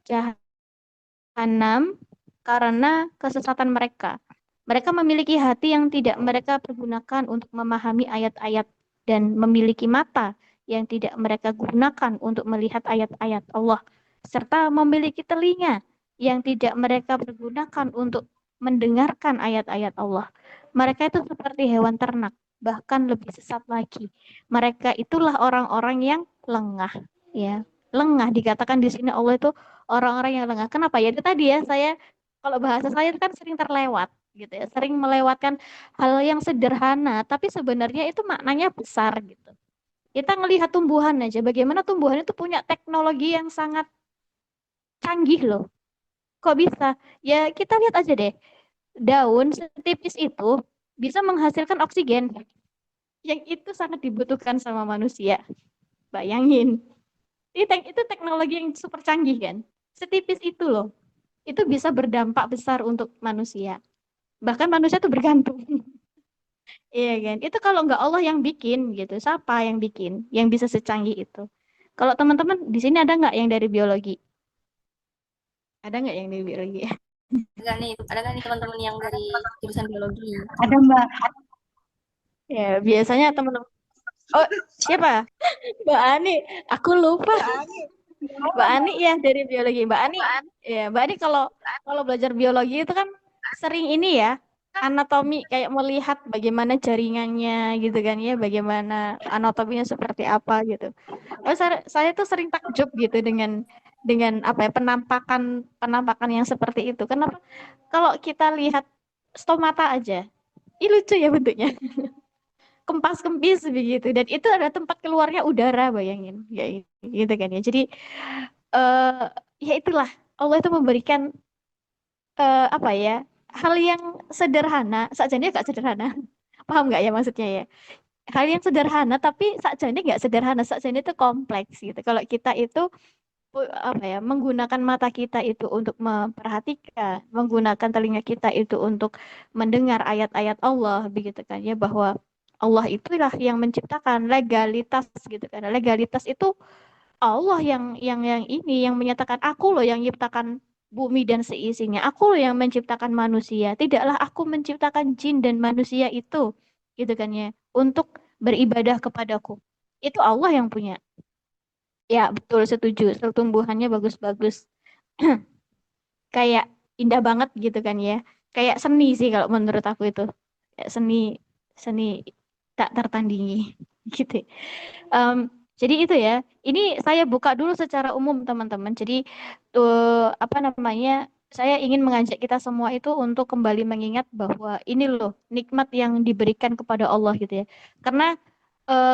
jahanam karena kesesatan mereka. Mereka memiliki hati yang tidak mereka pergunakan untuk memahami ayat-ayat dan memiliki mata yang tidak mereka gunakan untuk melihat ayat-ayat Allah, serta memiliki telinga yang tidak mereka pergunakan untuk mendengarkan ayat-ayat Allah. Mereka itu seperti hewan ternak, bahkan lebih sesat lagi. Mereka itulah orang-orang yang lengah, ya. Lengah dikatakan di sini Allah itu orang-orang yang lengah. Kenapa ya? Itu tadi ya, saya kalau bahasa saya itu kan sering terlewat gitu ya, sering melewatkan hal yang sederhana tapi sebenarnya itu maknanya besar gitu. Kita ngelihat tumbuhan aja, bagaimana tumbuhan itu punya teknologi yang sangat canggih loh. Kok bisa? Ya kita lihat aja deh, daun setipis itu bisa menghasilkan oksigen yang itu sangat dibutuhkan sama manusia. Bayangin, itu teknologi yang super canggih kan, setipis itu loh, itu bisa berdampak besar untuk manusia. Bahkan manusia tuh bergantung. Iya kan? Itu kalau nggak Allah yang bikin gitu, siapa yang bikin? Yang bisa secanggih itu? Kalau teman-teman di sini ada nggak yang dari biologi? Ada nggak yang dari biologi? Ada nggak nih teman-teman yang dari jurusan biologi? Ada Mbak. Ya, biasanya teman-teman. Oh, siapa? Mbak Ani. Aku lupa. Mbak Ani ya dari biologi. Mbak Ani. Ya, Mbak Ani kalau kalau belajar biologi itu kan sering ini ya, anatomi, kayak melihat bagaimana jaringannya gitu kan ya, bagaimana anatominya seperti apa gitu. Oh, saya tuh sering takjub gitu dengan apa ya, penampakan yang seperti itu. Kenapa? Kalau kita lihat stomata aja, ini lucu ya bentuknya, kempas-kempis begitu, dan itu ada tempat keluarnya udara, bayangin, ya gitu kan ya. Jadi eh ya itulah, Allah itu memberikan apa ya, hal yang sederhana, sakjane gak sederhana, paham nggak ya maksudnya ya? Hal yang sederhana tapi sakjane nggak sederhana, sakjane itu kompleks gitu. Kalau kita itu apa ya, menggunakan mata kita itu untuk memperhatikan, menggunakan telinga kita itu untuk mendengar ayat-ayat Allah begitu kan ya, bahwa Allah itulah yang menciptakan legalitas gitu kan. Legalitas itu Allah yang ini yang menyatakan, aku loh yang menciptakan bumi dan seisinya. Aku loh yang menciptakan manusia. Tidaklah aku menciptakan jin dan manusia itu gitu kan ya, untuk beribadah kepadaku. Itu Allah yang punya. Ya, betul, setuju. Tumbuhannya bagus-bagus. Kayak indah banget gitu kan ya. Kayak seni sih kalau menurut aku itu. Kayak seni seni tak tertandingi gitu. Em, jadi itu ya. Ini saya buka dulu secara umum teman-teman. Jadi tuh apa namanya? Saya ingin mengajak kita semua itu untuk kembali mengingat bahwa ini loh nikmat yang diberikan kepada Allah gitu ya. Karena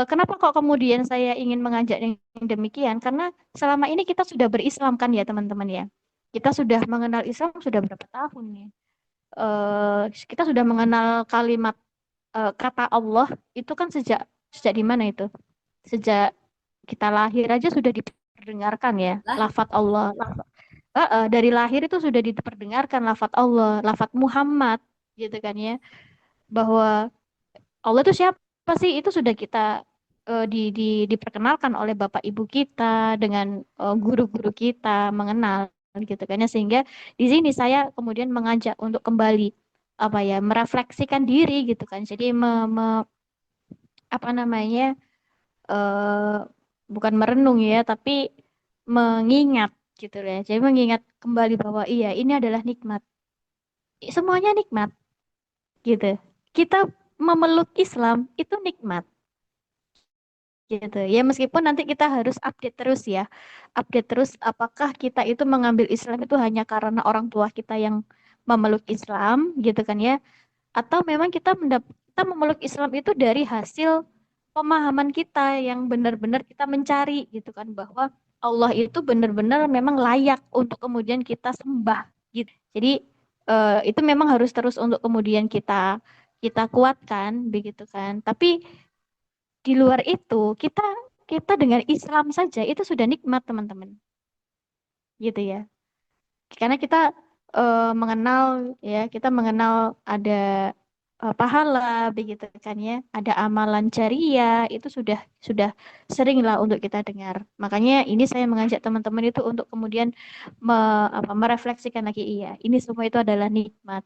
kenapa kok kemudian saya ingin mengajak yang demikian? Karena selama ini kita sudah berislam kan ya teman-teman ya. Kita sudah mengenal Islam sudah berapa tahun ya? Kita sudah mengenal kalimat kata Allah itu kan sejak sejak di mana itu? Sejak kita lahir aja sudah diperdengarkan ya, Lah, lafat Allah. Dari lahir itu sudah diperdengarkan lafat Allah, lafat Muhammad gitu kan ya. Bahwa Allah itu siapa sih? Itu sudah kita diperkenalkan oleh bapak ibu kita dengan guru-guru kita mengenal gitu kan ya, sehingga di sini saya kemudian mengajak untuk kembali apa ya, merefleksikan diri gitu kan. Jadi apa namanya, eh bukan merenung ya, tapi mengingat gitu ya. Jadi mengingat kembali bahwa iya, ini adalah nikmat. Semuanya nikmat gitu. Kita memeluk Islam itu nikmat gitu. Ya meskipun nanti kita harus update terus ya. Update terus apakah kita itu mengambil Islam itu hanya karena orang tua kita yang memeluk Islam gitu kan ya, atau memang kita memeluk Islam itu dari hasil pemahaman kita yang benar-benar kita mencari gitu kan, bahwa Allah itu benar-benar memang layak untuk kemudian kita sembah gitu. Jadi itu memang harus terus untuk kemudian kita kita kuatkan begitu kan. Tapi di luar itu kita kita dengan Islam saja itu sudah nikmat teman-teman gitu ya. Karena kita mengenal ya, kita mengenal ada pahala begitu kan ya, ada amalan jariah, itu sudah sering lah untuk kita dengar. Makanya ini saya mengajak teman-teman itu untuk kemudian merefleksikan lagi, iya ini semua itu adalah nikmat.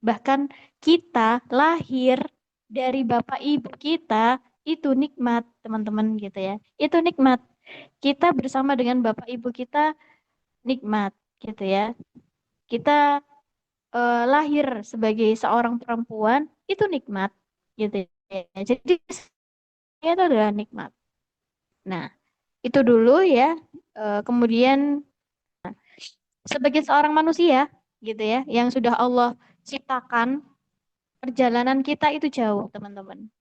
Bahkan kita lahir dari bapak ibu kita itu nikmat teman-teman gitu ya, itu nikmat. Kita bersama dengan bapak ibu kita nikmat gitu ya. Kita lahir sebagai seorang perempuan itu nikmat gitu ya. Jadi itu adalah nikmat. Nah, itu dulu ya. Kemudian sebagai seorang manusia gitu ya, yang sudah Allah ciptakan, perjalanan kita itu jauh, teman-teman.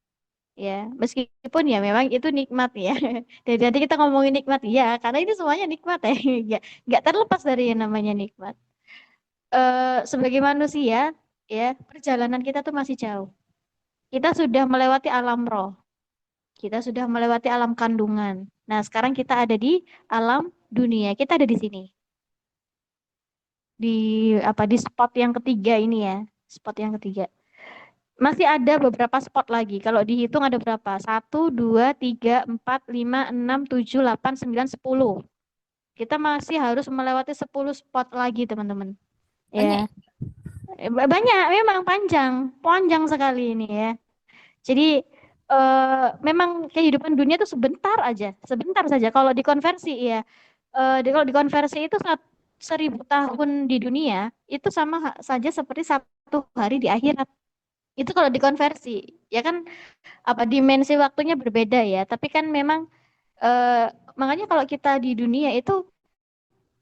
Ya, meskipun ya memang itu nikmat ya. Dan nanti kita ngomongin nikmat ya, karena ini semuanya nikmat ya. Nggak terlepas dari yang namanya nikmat. Sebagai manusia ya, perjalanan kita tuh masih jauh. Kita sudah melewati alam roh, kita sudah melewati alam kandungan. Nah, sekarang kita ada di alam dunia. Kita ada di sini. Di apa, di spot yang ketiga ini ya. Spot yang ketiga. Masih ada beberapa spot lagi. Kalau dihitung ada berapa? 1, 2, 3, 4, 5, 6, 7, 8, 9, 10. Kita masih harus melewati 10 spot lagi, teman-teman. banyak. Ya. Banyak, memang panjang. Panjang sekali ini ya. Jadi memang kehidupan dunia itu sebentar saja. Kalau dikonversi ya, kalau dikonversi itu 1.000 tahun di dunia itu sama saja seperti 1 hari di akhirat. Itu kalau dikonversi, ya kan, apa dimensi waktunya berbeda ya. Tapi kan memang makanya kalau kita di dunia itu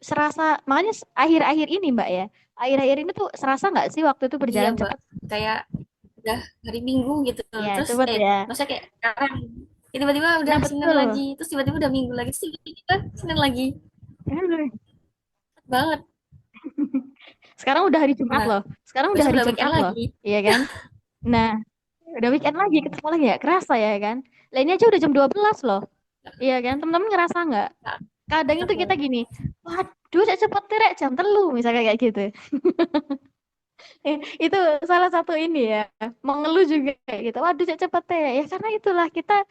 serasa, makanya akhir-akhir ini Mbak ya, akhir-akhir ini tuh serasa nggak sih waktu itu Iya berjalan Mbak, cepat? kayak udah hari Minggu gitu. Ya Terus cepet ya. masa kayak sekarang tiba-tiba udah Nah Senin betul. lagi, terus tiba-tiba udah Minggu lagi, terus tiba-tiba Senin lagi. Bener. Cepet banget. Sekarang udah hari Jumat Nah, loh. Sekarang udah besok hari udah weekend Jumat loh. lagi. Iya kan? Nah, udah weekend lagi, ketemu lagi ya, kerasa ya kan? Lainnya aja udah jam 12 loh. Iya kan? Teman-teman ngerasa nggak? Nah, Kadang itu kita ketemu. gini, waduh, cepet tirek jam telu, misalnya kayak gitu. Itu salah satu ini ya, mengeluh juga kayak gitu. Waduh, cepet teh. Ya karena itulah kita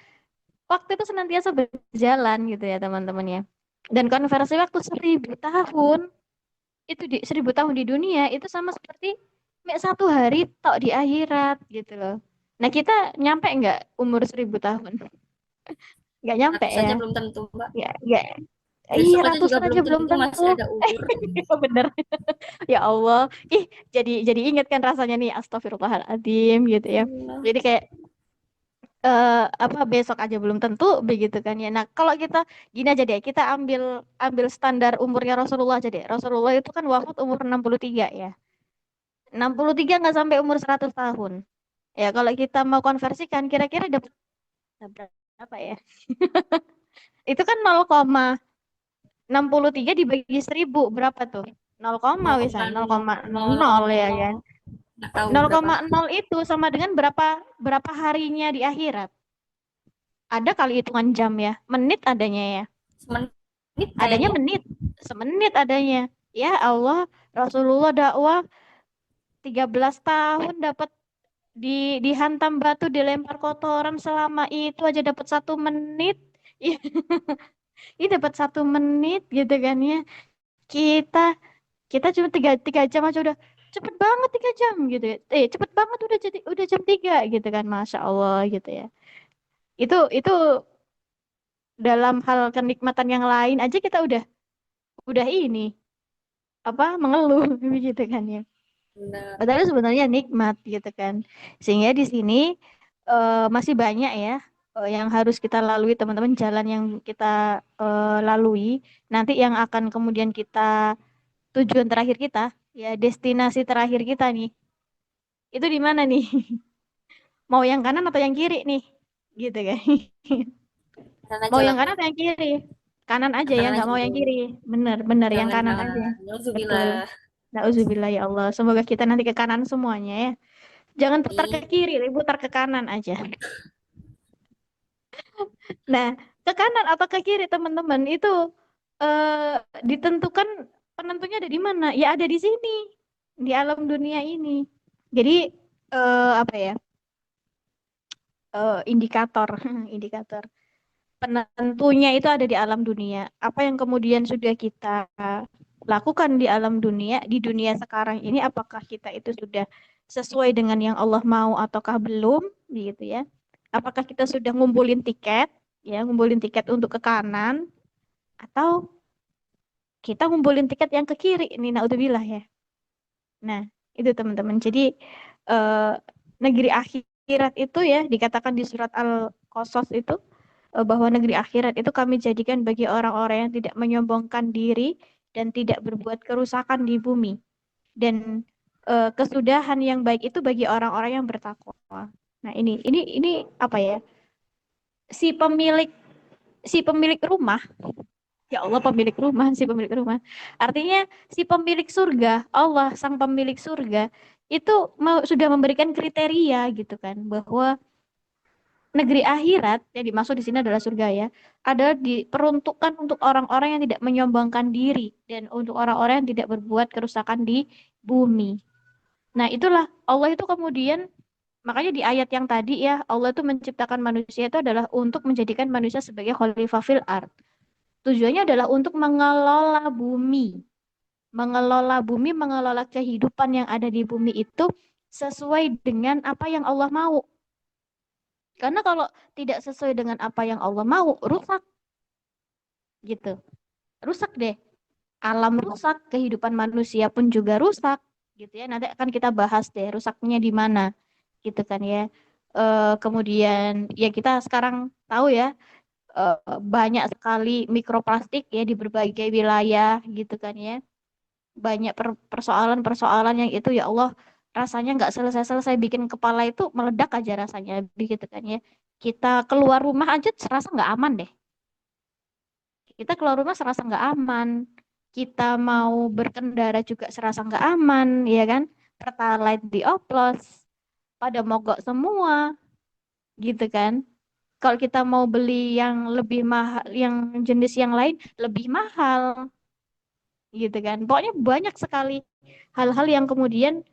waktu itu senantiasa berjalan gitu ya teman-teman ya. Dan konversi waktu 1000 tahun itu di 1000 tahun di dunia itu sama seperti mek 1 hari tok di akhirat gitu loh. Nah kita nyampe nggak umur 1000 tahun? Nggak nyampe Ratus ya. saja belum tentu, Mbak. Ya, iya Besok aja juga ratusan belum aja belum tentu tentu. masih ada umur. Iya bener. Ya Allah. Ih, jadi ingat kan rasanya nih astagfirullahaladzim gitu ya. Allah. Jadi kayak apa besok aja belum tentu begitu kan ya. Nah, kalau kita gini aja deh, kita ambil ambil standar umurnya Rasulullah aja deh. Rasulullah itu kan wafat umur 63 ya. 63 nggak sampai umur 100 tahun. Ya, kalau kita mau konversikan kira-kira dapat berapa ya? Itu kan 0,63 dibagi 1000 berapa tuh? 0, wisan 0,00 ya kan. 0,00. Nggak tahu berapa. 0,0 itu sama dengan berapa harinya di akhirat. Ada kali hitungan jam ya. Menit adanya ya. Semenit Adanya kayaknya. menit. Semenit adanya. Ya Allah, Rasulullah dakwah 13 tahun dapat dihantam batu, dilempar kotoran selama itu aja dapat 1 menit. Ini dapat 1 menit gitu kan ya. Kita kita cuma tiga jam aja udah cepet banget 3 jam gitu ya. Cepet banget udah jam 3 gitu kan, masya Allah gitu ya. Itu dalam hal kenikmatan yang lain aja kita udah ini apa mengeluh gitu kan ya. Benar. Padahal sebenarnya nikmat gitu kan. Sehingga di sini masih banyak ya yang harus kita lalui teman-teman, jalan yang kita lalui nanti yang akan kemudian kita tujuan terakhir kita ya, destinasi terakhir kita nih. Itu di mana nih? Mau yang kanan atau yang kiri nih? Gitu kan. Kanan Mau aja lah, yang kanan Mbak. atau yang kiri? Kanan aja ya, Kanan nggak aja mau yang dulu. kiri. Bener, bener yang Jangan, kanan aja. jangan. Betul. Nauzubillah. Nauzubillah ya Allah. Semoga kita nanti ke kanan semuanya ya. Jangan putar ke Ih, kiri, tapi putar ke kanan aja. Nah, ke kanan atau ke kiri teman-teman itu eh, ditentukan, penentunya ada di mana? Ya ada di sini, di alam dunia ini. Jadi apa ya? Indikator, indikator. Penentunya itu ada di alam dunia. Apa yang kemudian sudah kita lakukan di alam dunia, di dunia sekarang ini, apakah kita itu sudah sesuai dengan yang Allah mau ataukah belum, gitu ya? Apakah kita sudah ngumpulin tiket, ya, ngumpulin tiket untuk ke kanan, atau kita ngumpulin tiket yang ke kiri, ini naudzubillah ya. Nah, itu teman-teman. Jadi eh, negeri akhirat itu ya dikatakan di surat Al-Qasas itu bahwa negeri akhirat itu kami jadikan bagi orang-orang yang tidak menyombongkan diri dan tidak berbuat kerusakan di bumi. Dan kesudahan yang baik itu bagi orang-orang yang bertakwa. Nah, ini apa ya? Si pemilik si pemilik rumah, ya Allah, pemilik rumah, si pemilik rumah. Artinya si pemilik surga, Allah sang pemilik surga itu sudah memberikan kriteria gitu kan, bahwa negeri akhirat yang dimaksud di sini adalah surga ya, adalah diperuntukkan untuk orang-orang yang tidak menyombongkan diri dan untuk orang-orang yang tidak berbuat kerusakan di bumi. Nah, itulah Allah itu kemudian, makanya di ayat yang tadi ya, Allah itu menciptakan manusia itu adalah untuk menjadikan manusia sebagai khalifah fil ard. Tujuannya adalah untuk mengelola bumi, mengelola kehidupan yang ada di bumi itu sesuai dengan apa yang Allah mau. Karena kalau tidak sesuai dengan apa yang Allah mau, rusak gitu. Rusak deh. Alam rusak, kehidupan manusia pun juga rusak gitu ya. Nanti akan kita bahas deh rusaknya di mana gitu kan ya. Kemudian ya kita sekarang tahu ya, banyak sekali mikroplastik ya di berbagai wilayah gitu kan ya. Banyak persoalan-persoalan yang itu ya Allah rasanya nggak selesai-selesai, bikin kepala itu meledak aja rasanya begitu kan ya. Kita keluar rumah aja serasa nggak aman deh. Kita keluar rumah serasa nggak aman. Kita mau berkendara juga serasa nggak aman, ya kan? Pertalite dioplos, pada mogok semua, gitu kan? Kalau kita mau beli yang lebih mahal, yang jenis yang lain lebih mahal, gitu kan? Pokoknya banyak sekali hal-hal yang kemudian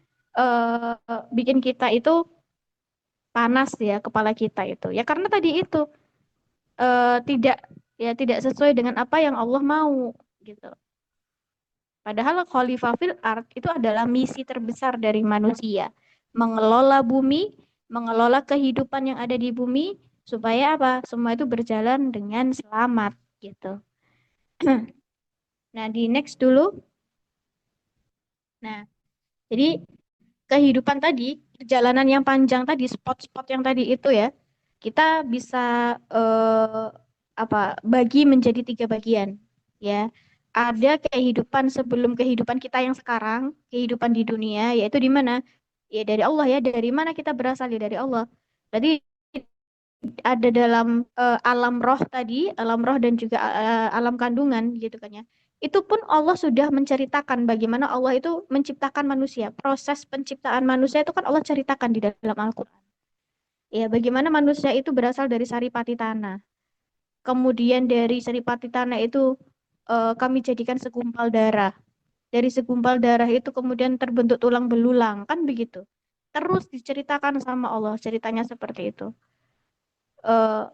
bikin kita itu panas ya kepala kita itu. Ya karena tadi itu tidak tidak sesuai dengan apa yang Allah mau, gitu. Padahal Khalifah fil Ard itu adalah misi terbesar dari manusia. Mengelola bumi, mengelola kehidupan yang ada di bumi, supaya apa? Semua itu berjalan dengan selamat, gitu. Nah, di next dulu. Nah, jadi kehidupan tadi, perjalanan yang panjang tadi, spot-spot yang tadi itu ya, kita bisa bagi menjadi 3 bagian, ya. Ada kehidupan sebelum kehidupan kita yang sekarang, kehidupan di dunia, yaitu di mana? Ya dari Allah ya, dari mana kita berasal ya dari Allah. Tadi ada dalam alam roh tadi, alam roh dan juga alam kandungan gitu kan ya. Itu pun Allah sudah menceritakan bagaimana Allah itu menciptakan manusia. Proses penciptaan manusia itu kan Allah ceritakan di dalam Al-Qur'an. Ya, bagaimana manusia itu berasal dari saripati tanah. Kemudian dari saripati tanah itu kami jadikan segumpal darah. Dari segumpal darah itu kemudian terbentuk tulang belulang, kan begitu. Terus diceritakan sama Allah, ceritanya seperti itu.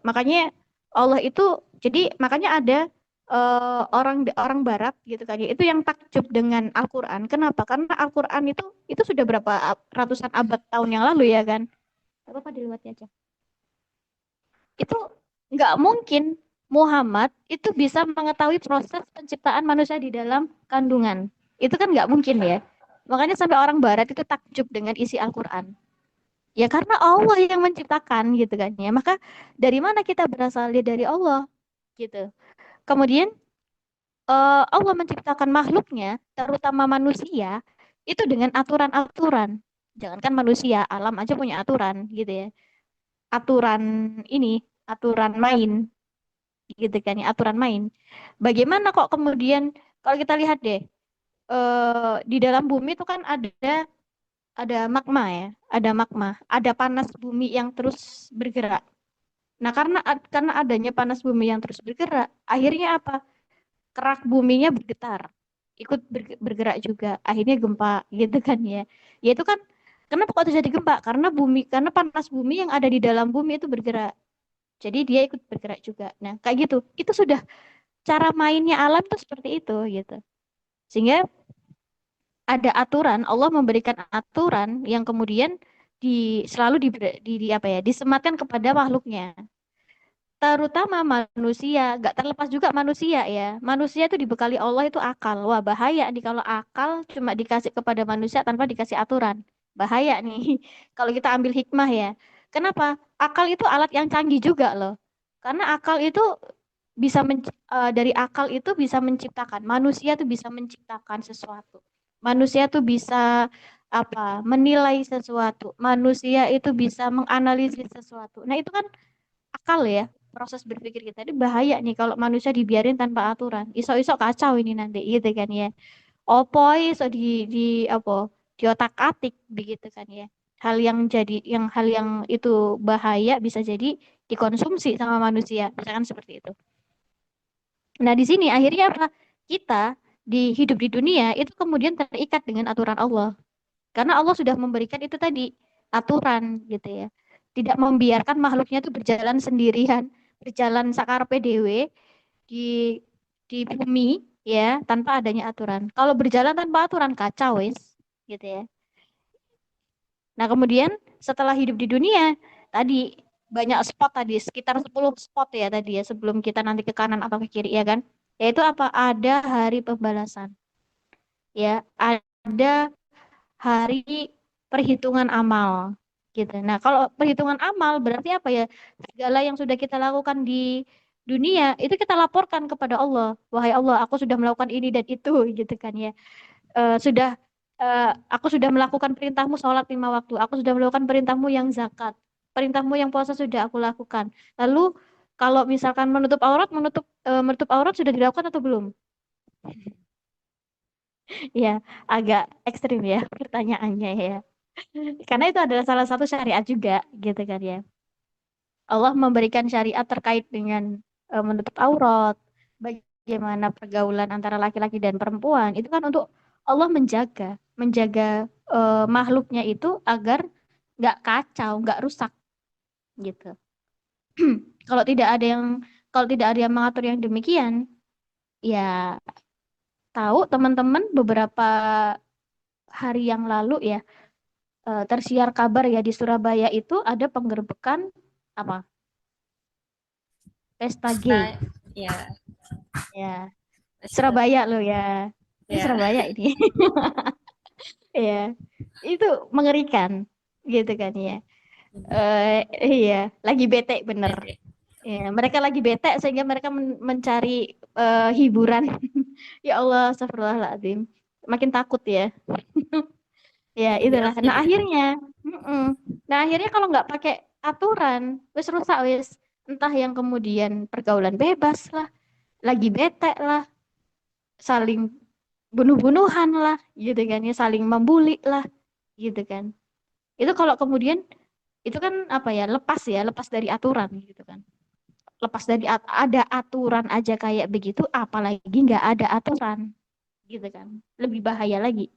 Makanya Allah itu, jadi makanya ada orang orang Barat gitu kan ya, itu yang takjub dengan Al-Qur'an. Kenapa? Karena Al-Qur'an itu sudah berapa ratusan abad tahun yang lalu ya kan. Gak apa-apa dilewati aja. Itu nggak mungkin Muhammad itu bisa mengetahui proses penciptaan manusia di dalam kandungan. Itu kan nggak mungkin ya. Makanya sampai orang Barat itu takjub dengan isi Al-Qur'an. Ya karena Allah yang menciptakan gitu kan ya. Maka dari mana kita berasal? Ya dari Allah gitu. Kemudian Allah menciptakan makhluknya, terutama manusia, itu dengan aturan-aturan. Jangankan manusia, alam aja punya aturan gitu ya. Aturan ini, aturan main gitu kan ya, aturan main. Bagaimana kok kemudian kalau kita lihat deh di dalam bumi itu kan ada magma ya, ada magma, ada panas bumi yang terus bergerak. Nah, karena adanya panas bumi yang terus bergerak, akhirnya apa? Kerak buminya bergetar, ikut bergerak juga. Akhirnya gempa, gitu kan ya. Ya itu kan kenapa kok terjadi gempa? Karena panas bumi yang ada di dalam bumi itu bergerak. Jadi dia ikut bergerak juga. Nah, kayak gitu. Itu sudah cara mainnya alam tuh seperti itu gitu. Sehingga ada aturan, Allah memberikan aturan yang kemudian selalu disematkan kepada makhluknya, terutama manusia. Gak terlepas juga manusia ya, manusia itu dibekali Allah itu akal. Wah bahaya nih kalau akal cuma dikasih kepada manusia tanpa dikasih aturan, bahaya nih. Kalau kita ambil hikmah ya, kenapa akal itu alat yang canggih juga loh, karena akal itu dari akal itu bisa menciptakan, manusia tuh bisa menciptakan sesuatu, manusia tuh bisa menilai sesuatu, manusia itu bisa menganalisis sesuatu. Nah itu kan akal ya, proses berpikir kita. Ini bahaya nih kalau manusia dibiarin tanpa aturan, iso-iso kacau ini nanti gitu kan ya. Opo iso di apa diotak-atik begitu kan ya. Hal yang itu bahaya bisa jadi dikonsumsi sama manusia, misalkan seperti itu. Nah, di sini akhirnya apa? Kita hidup di dunia itu kemudian terikat dengan aturan Allah. Karena Allah sudah memberikan itu tadi, aturan gitu ya. Tidak membiarkan makhluknya itu berjalan sendirian, berjalan sakarpe dewe di bumi ya, tanpa adanya aturan. Kalau berjalan tanpa aturan kacau wis, gitu ya. Nah, kemudian setelah hidup di dunia tadi banyak spot tadi, sekitar 10 spot ya tadi ya, sebelum kita nanti ke kanan atau ke kiri ya kan. Yaitu apa? Ada hari pembalasan. Ya, ada hari perhitungan amal gitu. Nah, kalau perhitungan amal berarti apa ya? Segala yang sudah kita lakukan di dunia itu kita laporkan kepada Allah, wahai Allah, aku sudah melakukan ini dan itu, gitu kan ya. Sudah aku sudah melakukan perintahmu sholat 5 waktu, aku sudah melakukan perintahmu yang zakat, perintahmu yang puasa sudah aku lakukan. Lalu kalau misalkan menutup aurat sudah dilakukan atau belum? Ya, agak ekstrim ya pertanyaannya ya. Karena itu adalah salah satu syariat juga, gitu kan ya. Allah memberikan syariat terkait dengan menutup aurat, bagaimana pergaulan antara laki-laki dan perempuan. Itu kan untuk Allah menjaga makhluknya itu agar nggak kacau, nggak rusak gitu. Kalau tidak ada yang kalau tidak ada yang mengatur yang demikian, ya tahu teman-teman beberapa hari yang lalu ya tersiar kabar ya di Surabaya itu ada penggerbekan apa? Pesta gay. Nah, ya, Ya, sudah. Surabaya loh ya. Ini Ya, Surabaya ini. Ya, itu mengerikan gitu kan ya. Iya, lagi bete bener. bete. Ya, mereka lagi bete sehingga mereka mencari hiburan. Ya Allah, astagfirullahaladzim. Makin takut ya. Ya, Lebih itulah. aktif Nah, ya. akhirnya, mm-mm. Nah, akhirnya kalau nggak pakai aturan, wis rusak wis. Entah yang kemudian pergaulan bebas lah, lagi bete lah, saling bunuh-bunuhan lah, gitu kan ya, saling membuli lah, gitu kan. Itu kalau kemudian itu kan apa ya, lepas dari aturan gitu kan. Lepas dari ada aturan aja kayak begitu, apalagi nggak ada aturan, gitu kan. Lebih bahaya lagi.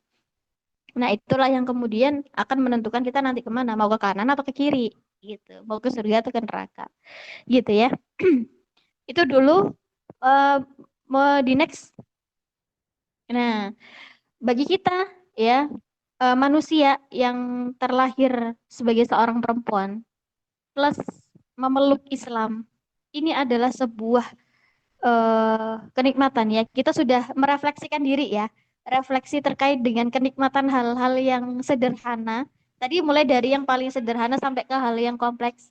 Nah, itulah yang kemudian akan menentukan kita nanti kemana, mau ke kanan atau ke kiri, gitu. Mau ke surga atau ke neraka, gitu ya. Itu dulu eh, mau di next. Nah, bagi kita ya manusia yang terlahir sebagai seorang perempuan plus memeluk Islam, ini adalah sebuah kenikmatan ya. Kita sudah merefleksikan diri ya. Refleksi terkait dengan kenikmatan hal-hal yang sederhana. Tadi mulai dari yang paling sederhana sampai ke hal yang kompleks.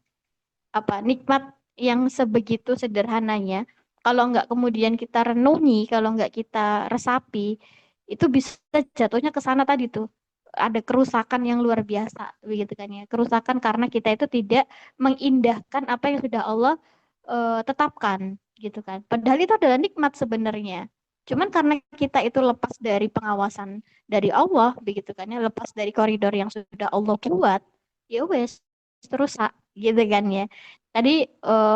Apa nikmat yang sebegitu sederhananya. Kalau nggak kemudian kita renungi, kalau nggak kita resapi, itu bisa jatuhnya ke sana tadi tuh. Ada kerusakan yang luar biasa, begitu kan ya. Kerusakan karena kita itu tidak mengindahkan apa yang sudah Allah tetapkan gitu kan. Padahal itu adalah nikmat sebenarnya. Cuman karena kita itu lepas dari pengawasan dari Allah, begitu kan ya, lepas dari koridor yang sudah Allah buat, ya wes terus gitu kan ya. Tadi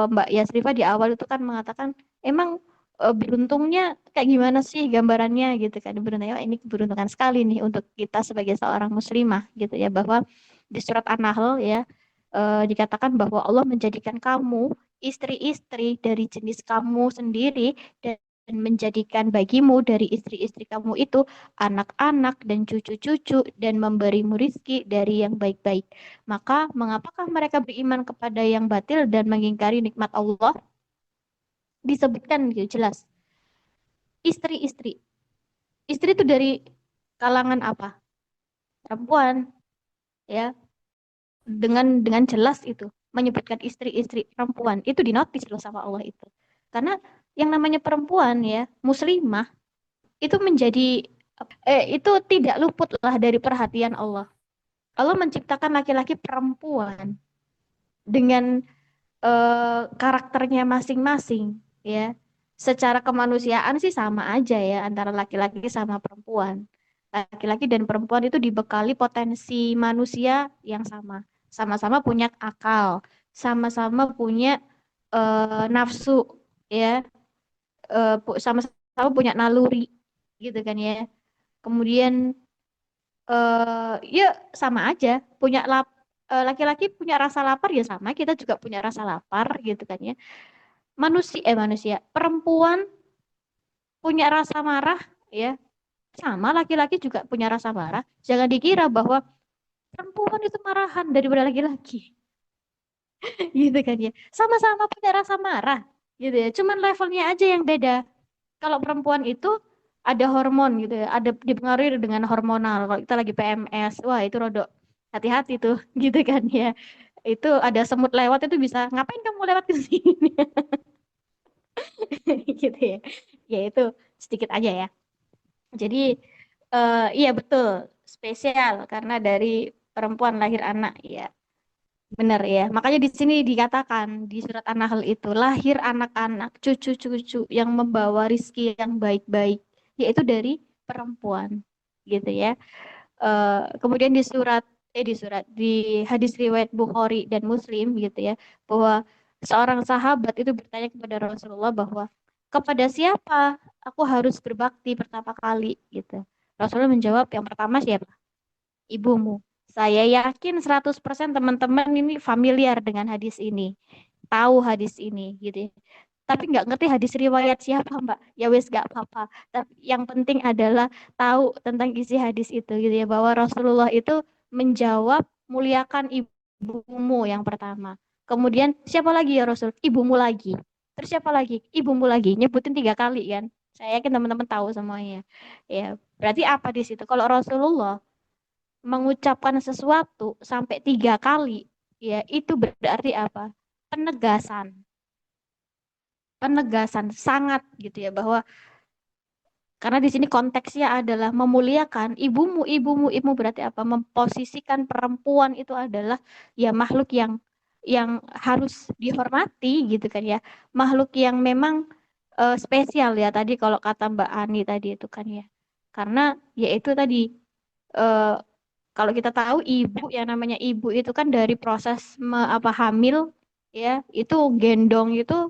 Mbak Yasrifa di awal itu kan mengatakan emang beruntungnya kayak gimana sih gambarannya gitu kan. Beruntungnya ini keberuntungan sekali nih untuk kita sebagai seorang muslimah gitu ya, bahwa di surat An-Nahl ya dikatakan bahwa Allah menjadikan kamu istri-istri dari jenis kamu sendiri dan menjadikan bagimu dari istri-istri kamu itu anak-anak dan cucu-cucu dan memberimu rizki dari yang baik-baik. Maka mengapakah mereka beriman kepada yang batil dan mengingkari nikmat Allah? Disebutkan gitu jelas. Istri-istri. Istri itu dari kalangan apa? Perempuan, ya. Dengan jelas itu menyebutkan istri-istri perempuan itu dinotis loh sama Allah itu. Karena yang namanya perempuan ya, muslimah itu menjadi itu tidak luput lah dari perhatian Allah. Allah menciptakan laki-laki perempuan dengan karakternya masing-masing ya. Secara kemanusiaan sih sama aja ya antara laki-laki sama perempuan. Laki-laki dan perempuan itu dibekali potensi manusia yang sama. Sama-sama punya akal, sama-sama punya nafsu ya, sama-sama punya naluri gitu kan ya. Kemudian ya sama aja punya laki-laki punya rasa lapar ya sama kita juga punya rasa lapar gitu kan ya. Manusia perempuan punya rasa marah ya sama laki-laki juga punya rasa marah. Jangan dikira bahwa perempuan itu marahan daripada laki-laki gitu kan ya. Sama-sama punya rasa marah gitu ya. Cuman levelnya aja yang beda. Kalau perempuan itu ada hormon gitu ya, ada dipengaruhi dengan hormonal. Kalau kita lagi PMS, wah itu rodok hati-hati tuh gitu kan ya. Itu ada semut lewat itu bisa ngapain kamu lewat ke sini? gitu ya. Ya itu sedikit aja ya. Jadi iya betul spesial karena dari perempuan lahir anak ya. Benar ya. Makanya di sini dikatakan di surat An-Nahl itu lahir anak-anak, cucu-cucu yang membawa rizki yang baik-baik, yaitu dari perempuan, gitu ya. Kemudian di hadis riwayat Bukhari dan Muslim gitu ya, bahwa seorang sahabat itu bertanya kepada Rasulullah bahwa kepada siapa aku harus berbakti pertama kali gitu. Rasulullah menjawab yang pertama siapa? Ibumu. Saya yakin 100% teman-teman ini familiar dengan hadis ini, tahu hadis ini gitu ya. Tapi nggak ngerti hadis riwayat siapa Mbak. Ya wes nggak apa-apa. Tapi yang penting adalah tahu tentang isi hadis itu gitu ya, bahwa Rasulullah itu menjawab muliakan ibumu yang pertama. Kemudian siapa lagi ya Rasul? Ibumu lagi. Terus siapa lagi? Ibumu lagi. Nyebutin 3 kali kan. Saya yakin teman-teman tahu semuanya. Ya, berarti apa di situ? Kalau Rasulullah mengucapkan sesuatu sampai 3 kali, ya itu berarti apa? Penegasan, penegasan sangat gitu ya, bahwa karena di sini konteksnya adalah memuliakan ibumu, ibumu, ibumu berarti apa? Memposisikan perempuan itu adalah ya makhluk yang harus dihormati gitu kan ya, makhluk yang memang spesial ya tadi kalau kata Mbak Ani tadi itu kan ya, karena ya itu tadi eh, kalau kita tahu ibu yang namanya ibu itu kan dari proses hamil ya itu gendong itu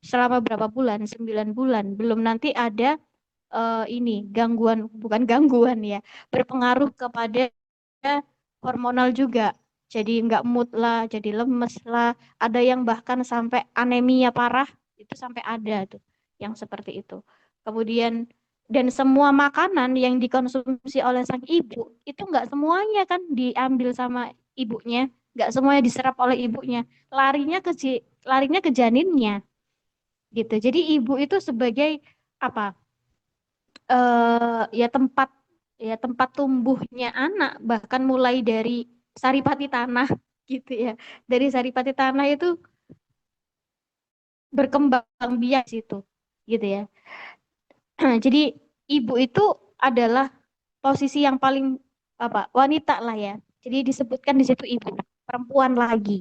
selama berapa bulan? 9 bulan. Belum nanti ada ini gangguan bukan gangguan ya, berpengaruh kepada hormonal juga. Jadi nggak mood lah, jadi lemes lah. Ada yang bahkan sampai anemia parah itu sampai ada tuh yang seperti itu. Kemudian dan semua makanan yang dikonsumsi oleh sang ibu itu nggak semuanya kan diambil sama ibunya, nggak semuanya diserap oleh ibunya, larinya ke janinnya gitu. Jadi ibu itu sebagai apa? Ya tempat tumbuhnya anak, bahkan mulai dari saripati tanah gitu ya. Dari saripati tanah itu berkembang biak situ gitu ya. Jadi ibu itu adalah posisi yang paling wanita lah ya. Jadi disebutkan di situ ibu, perempuan lagi.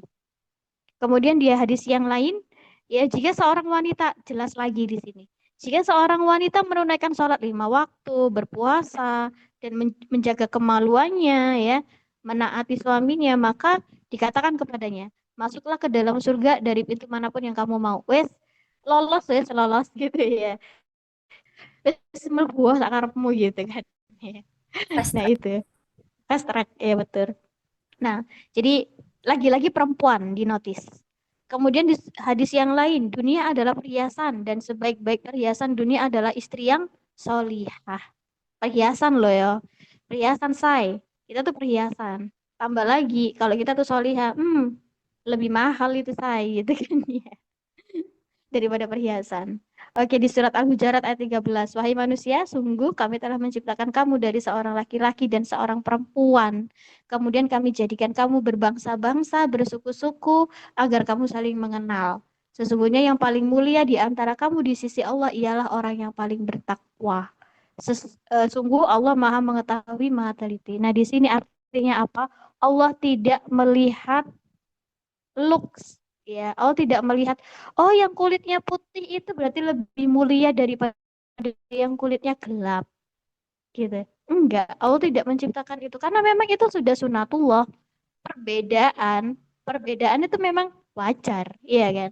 Kemudian dia hadis yang lain, ya jika seorang wanita, jelas lagi di sini. Jika seorang wanita menunaikan sholat 5 waktu, berpuasa, dan menjaga kemaluannya, ya, menaati suaminya, maka dikatakan kepadanya, masuklah ke dalam surga dari pintu manapun yang kamu mau. Wes, lolos wes, lolos gitu ya. Wes mlebu sak karepmu gitu kan. Fast Nah track. itu, fast track, ya betul. Nah, jadi lagi-lagi perempuan dinotis. Kemudian di hadis yang lain, dunia adalah perhiasan dan sebaik-baik perhiasan dunia adalah istri yang solihah. Perhiasan loh ya, perhiasan say. Kita tuh perhiasan. Tambah lagi kalau kita tuh solihah, lebih mahal itu say gitu kan ya daripada perhiasan. Oke, di surat Al-Hujurat ayat 13. Wahai manusia, sungguh kami telah menciptakan kamu dari seorang laki-laki dan seorang perempuan. Kemudian kami jadikan kamu berbangsa-bangsa, bersuku-suku, agar kamu saling mengenal. Sesungguhnya yang paling mulia di antara kamu di sisi Allah ialah orang yang paling bertakwa. Sungguh Allah Maha mengetahui, Maha teliti. Nah, di sini artinya apa? Allah tidak melihat looks ya. Allah tidak melihat oh yang kulitnya putih itu berarti lebih mulia daripada yang kulitnya gelap gitu. Enggak, Allah tidak menciptakan itu karena memang itu sudah sunatullah. Perbedaan, perbedaan itu memang wajar, iya kan?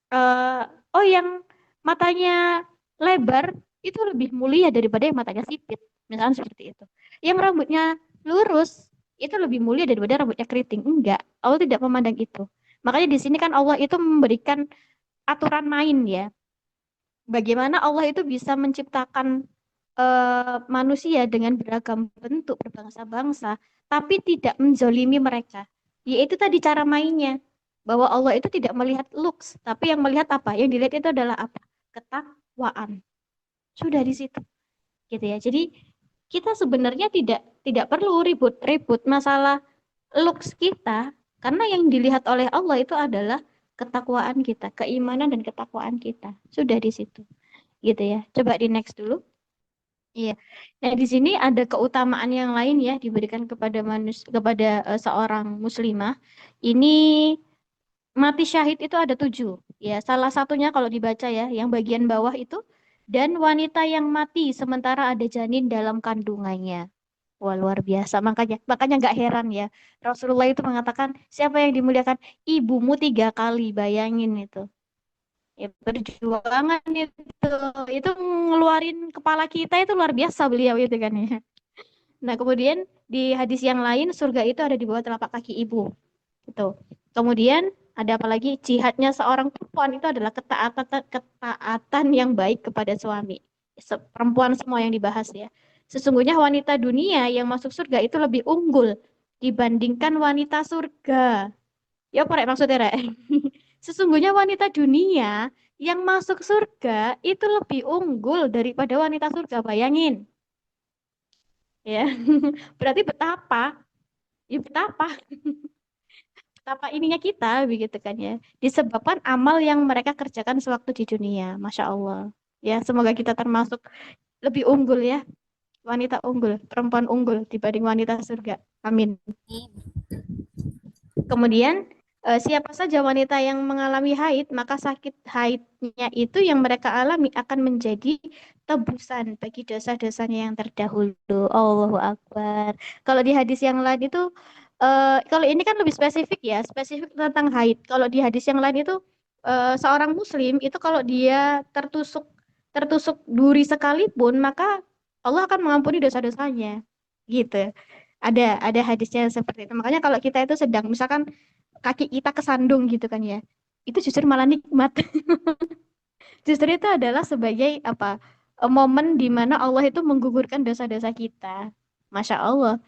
eh oh yang matanya lebar itu lebih mulia daripada yang matanya sipit, misalnya seperti itu. Yang rambutnya lurus itu lebih mulia daripada rambutnya keriting. Enggak, Allah tidak memandang itu. Makanya di sini kan Allah itu memberikan aturan main ya. Bagaimana Allah itu bisa menciptakan manusia dengan beragam bentuk berbangsa-bangsa, tapi tidak menzolimi mereka. Yaitu tadi cara mainnya. Bahwa Allah itu tidak melihat looks, tapi yang melihat apa? Yang dilihat itu adalah apa? Ketakwaan. Sudah di situ. Gitu ya. Jadi kita sebenarnya tidak perlu ribut-ribut masalah looks kita, karena yang dilihat oleh Allah itu adalah ketakwaan kita, keimanan dan ketakwaan kita. Sudah di situ. Gitu ya. Coba di next dulu. Iya. Nah, di sini ada keutamaan yang lain ya diberikan kepada kepada seorang muslimah. Ini mati syahid itu ada 7. Ya, salah satunya kalau dibaca ya, yang bagian bawah itu dan wanita yang mati sementara ada janin dalam kandungannya. Wah, luar biasa. Makanya nggak heran ya. Rasulullah itu mengatakan, siapa yang dimuliakan? Ibumu 3 kali. Bayangin itu. Ya, perjuangan itu ngeluarin kepala kita itu luar biasa beliau itu kan ya. Nah, kemudian di hadis yang lain surga itu ada di bawah telapak kaki ibu. Gitu. Kemudian ada apa lagi? Jihadnya seorang perempuan itu adalah ketaatan yang baik kepada suami. Perempuan semua yang dibahas ya. Sesungguhnya wanita dunia yang masuk surga itu lebih unggul dibandingkan wanita surga. Ya, apa Rek, maksudnya Rek? Sesungguhnya wanita dunia yang masuk surga itu lebih unggul daripada wanita surga. Bayangin. Ya. Berarti betapa? Ya betapa ininya kita begitu kan ya, disebabkan amal yang mereka kerjakan sewaktu di dunia. Masya Allah ya, semoga kita termasuk lebih unggul ya, wanita unggul, perempuan unggul dibanding wanita surga, amin. Kemudian siapa saja wanita yang mengalami haid, maka sakit haidnya itu yang mereka alami akan menjadi tebusan bagi dosa-dosanya yang terdahulu. Allahu Akbar. Kalau di hadis yang lain itu, kalau ini kan lebih spesifik ya, spesifik tentang haid. Kalau di hadis yang lain itu, seorang muslim itu kalau dia tertusuk duri sekalipun, maka Allah akan mengampuni dosa-dosanya. Gitu. Ada hadisnya seperti itu. Makanya kalau kita itu sedang misalkan kaki kita kesandung gitu kan ya, itu justru malah nikmat. Justru itu adalah sebagai apa? Momen di mana Allah itu menggugurkan dosa-dosa kita. Masya Allah.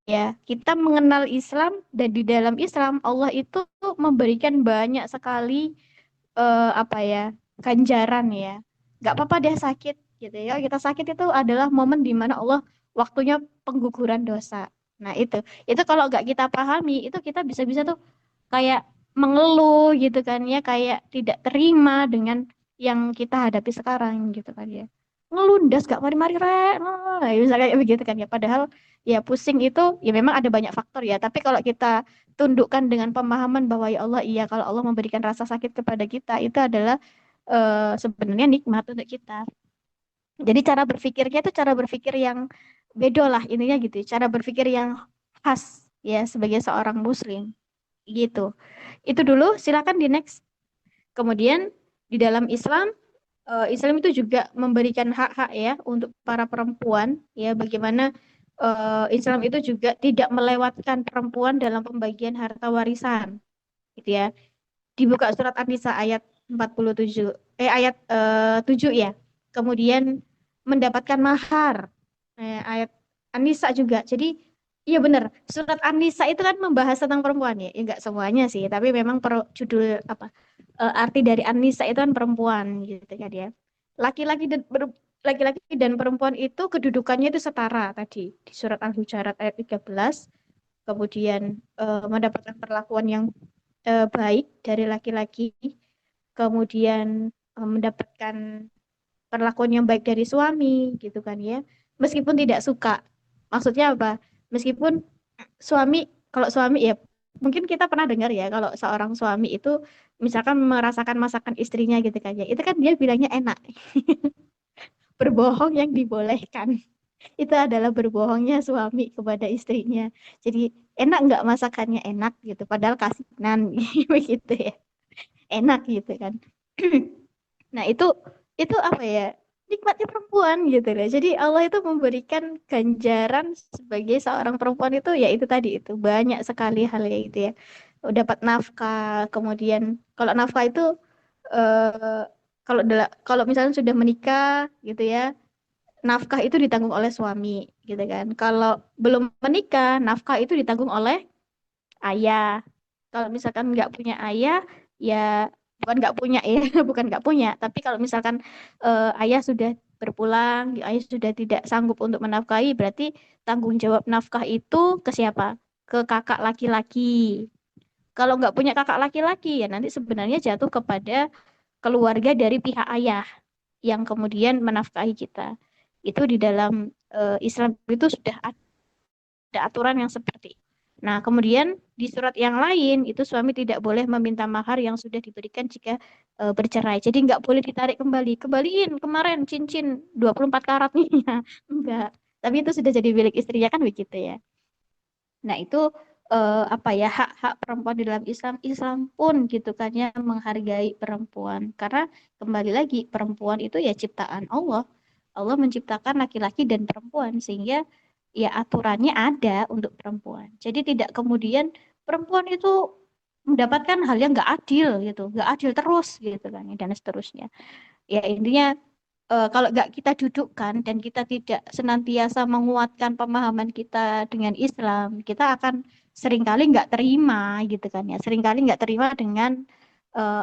Ya, kita mengenal Islam dan di dalam Islam Allah itu memberikan banyak sekali apa ya, ganjaran ya. Nggak apa-apa dia sakit gitu ya. Kita sakit itu adalah momen di mana Allah waktunya pengguguran dosa. Nah, itu kalau nggak kita pahami, itu kita bisa-bisa tuh kayak mengeluh gitu kan ya, kayak tidak terima dengan yang kita hadapi sekarang gitu kan ya. Ngelundas gak mari-mari rek, ya misalnya kayak begitu kan ya. Padahal ya pusing itu ya memang ada banyak faktor ya. Tapi kalau kita tundukkan dengan pemahaman bahwa ya Allah iya, kalau Allah memberikan rasa sakit kepada kita itu adalah sebenarnya nikmat untuk kita. Jadi cara berpikirnya itu cara berpikir yang beda lah intinya gitu. Cara berpikir yang khas ya sebagai seorang muslim gitu. Itu dulu, silakan di next. Kemudian di dalam Islam, Islam itu juga memberikan hak-hak ya untuk para perempuan ya, bagaimana Islam itu juga tidak melewatkan perempuan dalam pembagian harta warisan gitu ya. Dibuka surat An-Nisa ayat 47 ayat 7 ya. Kemudian mendapatkan mahar. Ayat An-Nisa juga. Jadi iya benar, surat An-Nisa itu kan membahas tentang perempuan ya. Ya enggak semuanya sih, tapi memang judul apa arti dari An-Nisa itu kan perempuan gitu kan ya. Laki-laki dan laki-laki dan perempuan itu kedudukannya itu setara tadi di surat Al-Hujurat ayat 13. Kemudian mendapatkan perlakuan yang baik dari laki-laki, kemudian mendapatkan perlakuan yang baik dari suami, gitu kan ya. Meskipun tidak suka, maksudnya apa? Meskipun kalau suami ya, mungkin kita pernah dengar ya, kalau seorang suami itu misalkan merasakan masakan istrinya gitu kan ya, itu kan dia bilangnya enak. Berbohong yang dibolehkan. Itu adalah berbohongnya suami kepada istrinya. Jadi enak nggak masakannya, enak gitu, padahal kasinan begitu ya, enak gitu kan. Nah itu apa ya, nikmatnya perempuan gitu ya. Jadi Allah itu memberikan ganjaran sebagai seorang perempuan itu ya itu tadi, itu banyak sekali hal ya gitu ya. Dapat nafkah, kemudian kalau nafkah itu eh, kalau misalnya sudah menikah gitu ya, nafkah itu ditanggung oleh suami gitu kan. Kalau belum menikah, nafkah itu ditanggung oleh ayah. Kalau misalkan nggak punya ayah, ya bukan nggak punya ya, bukan nggak punya. Tapi kalau misalkan ayah sudah berpulang, ayah sudah tidak sanggup untuk menafkahi, berarti tanggung jawab nafkah itu ke siapa? Ke kakak laki-laki. Kalau nggak punya kakak laki-laki ya nanti sebenarnya jatuh kepada keluarga dari pihak ayah yang kemudian menafkahi kita. Itu di dalam Islam itu sudah ada aturan yang seperti itu. Nah, kemudian di surat yang lain itu suami tidak boleh meminta mahar yang sudah diberikan jika bercerai. Jadi nggak boleh ditarik kembali. Kembaliin kemarin cincin 24 karat nih. Enggak. Tapi itu sudah jadi milik istrinya kan begitu ya. Nah, itu apa ya hak-hak perempuan di dalam Islam. Islam pun gitu kan ya menghargai perempuan. Karena kembali lagi perempuan itu ya ciptaan Allah. Allah menciptakan laki-laki dan perempuan sehingga ya aturannya ada untuk perempuan. Jadi tidak kemudian perempuan itu mendapatkan hal yang nggak adil gitu, nggak adil terus gitu kan dan seterusnya. Ya intinya kalau nggak kita dudukkan dan kita tidak senantiasa menguatkan pemahaman kita dengan Islam, kita akan seringkali nggak terima gitu kan ya, seringkali nggak terima dengan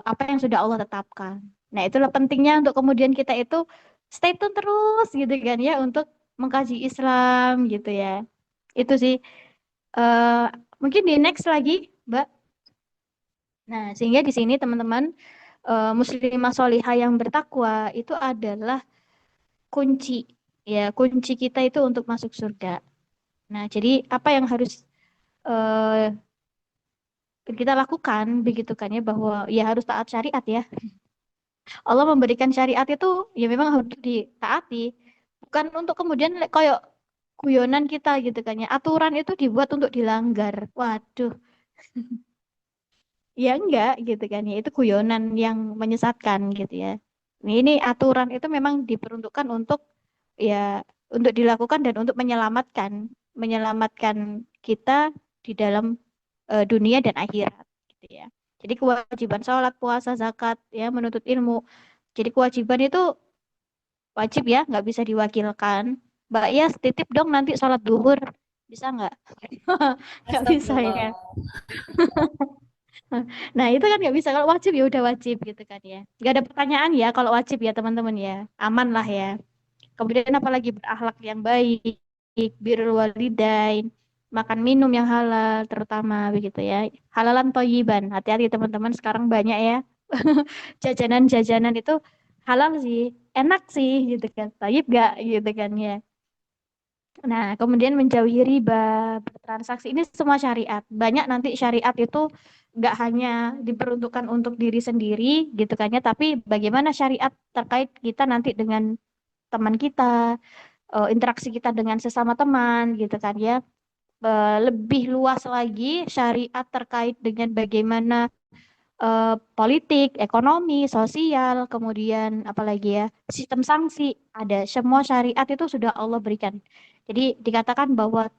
apa yang sudah Allah tetapkan. Nah itulah pentingnya untuk kemudian kita itu stay tune terus gitu kan ya untuk mengkaji Islam gitu ya. Itu sih eh, mungkin di next lagi, Mbak. Nah sehingga di sini teman-teman muslimah solihah yang bertakwa itu adalah kunci ya kunci kita itu untuk masuk surga. Nah, jadi apa yang harus eh, kita lakukan begitu kan ya bahwa ya harus taat syariat ya. Allah memberikan syariat itu ya memang harus ditaati. Bukan untuk kemudian kayak guyonan kita gitu kan ya. Aturan itu dibuat untuk dilanggar. Waduh, ya enggak gitu kan ya. Itu guyonan yang menyesatkan gitu ya. Ini aturan itu memang diperuntukkan untuk ya untuk dilakukan dan untuk menyelamatkan kita di dalam dunia dan akhirat gitu ya. Jadi kewajiban sholat, puasa, zakat ya menuntut ilmu. Jadi kewajiban itu wajib ya, nggak bisa diwakilkan. Mbak ya titip dong nanti sholat duhur. Bisa nggak? Nggak bisa ya. Astagfirullah. Nah itu kan nggak bisa. Kalau wajib ya udah wajib gitu kan ya. Nggak ada pertanyaan ya kalau wajib ya teman-teman ya. Aman lah ya. Kemudian apalagi berakhlak yang baik, birrul walidain, makan minum yang halal terutama begitu ya. Halalan toyiban. Hati-hati teman-teman sekarang banyak ya. Jajanan-jajanan itu halal sih, enak sih gitu kan. Toyib gak gitu kan ya. Nah, kemudian menjauhi riba, bertransaksi ini semua syariat. Banyak nanti syariat itu nggak hanya diperuntukkan untuk diri sendiri gitu kan ya, tapi bagaimana syariat terkait kita nanti dengan teman kita, interaksi kita dengan sesama teman gitu kan ya. Lebih luas lagi syariat terkait dengan bagaimana politik, ekonomi, sosial, kemudian apalagi ya, sistem sanksi ada. Semua syariat itu sudah Allah berikan. Jadi dikatakan bahwa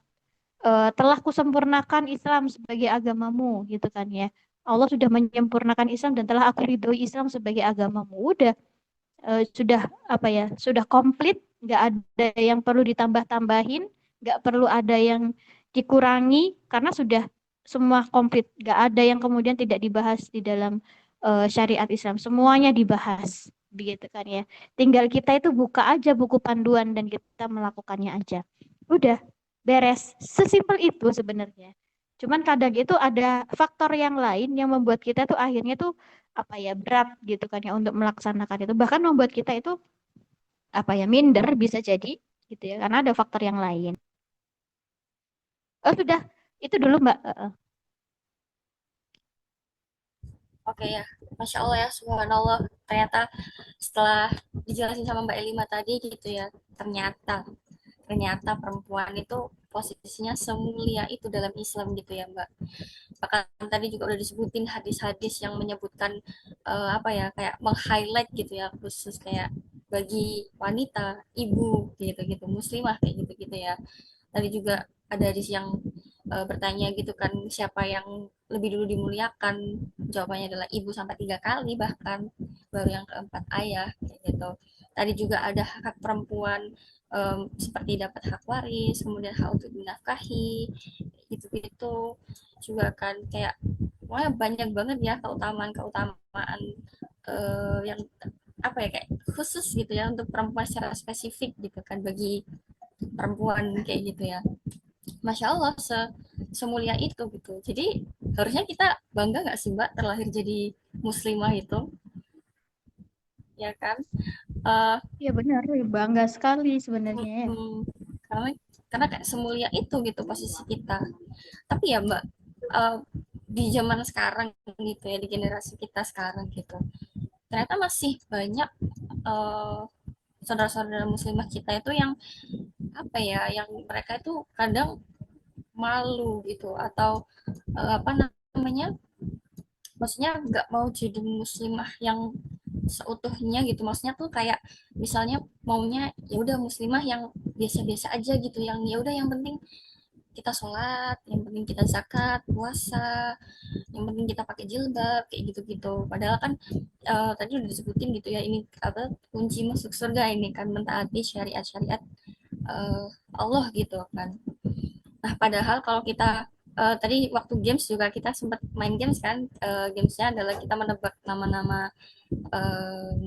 telah kusempurnakan Islam sebagai agamamu gitu kan ya. Allah sudah menyempurnakan Islam dan telah aku ridhoi Islam sebagai agamamu. Udah sudah apa ya sudah komplit, nggak ada yang perlu ditambah-tambahin, nggak perlu ada yang dikurangi karena sudah semua komplit, nggak ada yang kemudian tidak dibahas di dalam syariat Islam, semuanya dibahas begitu kan ya. Tinggal kita itu buka aja buku panduan dan kita melakukannya aja, udah beres, sesimpel itu sebenarnya. Cuman kadang itu ada faktor yang lain yang membuat kita tuh akhirnya tuh apa ya berat gitu kan ya untuk melaksanakan itu, bahkan membuat kita itu apa ya minder bisa jadi gitu ya karena ada faktor yang lain. Oh sudah itu dulu Mbak. Oke ya, Masya Allah ya, Subhanallah. Ternyata setelah dijelasin sama Mbak Elima tadi gitu ya, ternyata ternyata perempuan itu posisinya semulia itu dalam Islam gitu ya Mbak. Bahkan tadi juga udah disebutin hadis-hadis yang menyebutkan apa ya kayak meng-highlight gitu ya khusus kayak bagi wanita, ibu gitu-gitu, muslimah kayak gitu-gitu ya. Tadi juga ada hadis yang bertanya gitu kan siapa yang lebih dulu dimuliakan, jawabannya adalah ibu sampai 3 kali bahkan, baru yang keempat ayah kayak gitu. Tadi juga ada hak perempuan seperti dapat hak waris, kemudian hak untuk dinafkahi, gitu-gitu juga kan kayak wah banyak banget ya keutamaan-keutamaan yang apa ya kayak khusus gitu ya untuk perempuan secara spesifik gitu kan bagi perempuan kayak gitu ya. Masya Allah semulia itu gitu. Jadi Harusnya kita bangga nggak sih Mbak terlahir jadi muslimah itu, ya kan? Eh, Ya benar, bangga sekali sebenarnya ya. mm, karena kayak semulia itu gitu posisi kita. Tapi ya Mbak, eh, di zaman sekarang gitu ya, di generasi kita sekarang gitu, ternyata masih banyak eh, saudara-saudara muslimah kita itu yang apa ya, yang mereka itu kadang malu gitu, atau apa namanya, maksudnya nggak mau jadi muslimah yang seutuhnya gitu, maksudnya tuh kayak misalnya maunya ya udah muslimah yang biasa-biasa aja gitu, yang ya udah yang penting kita sholat, yang penting kita zakat, puasa, yang penting kita pakai jilbab kayak gitu-gitu. Padahal kan tadi udah disebutin gitu ya, ini apa kunci masuk surga ini kan mentaati syariat-syariat eh, Allah gitu kan. Nah, padahal kalau kita tadi waktu games juga kita sempat main games kan, gamesnya adalah kita menebak nama-nama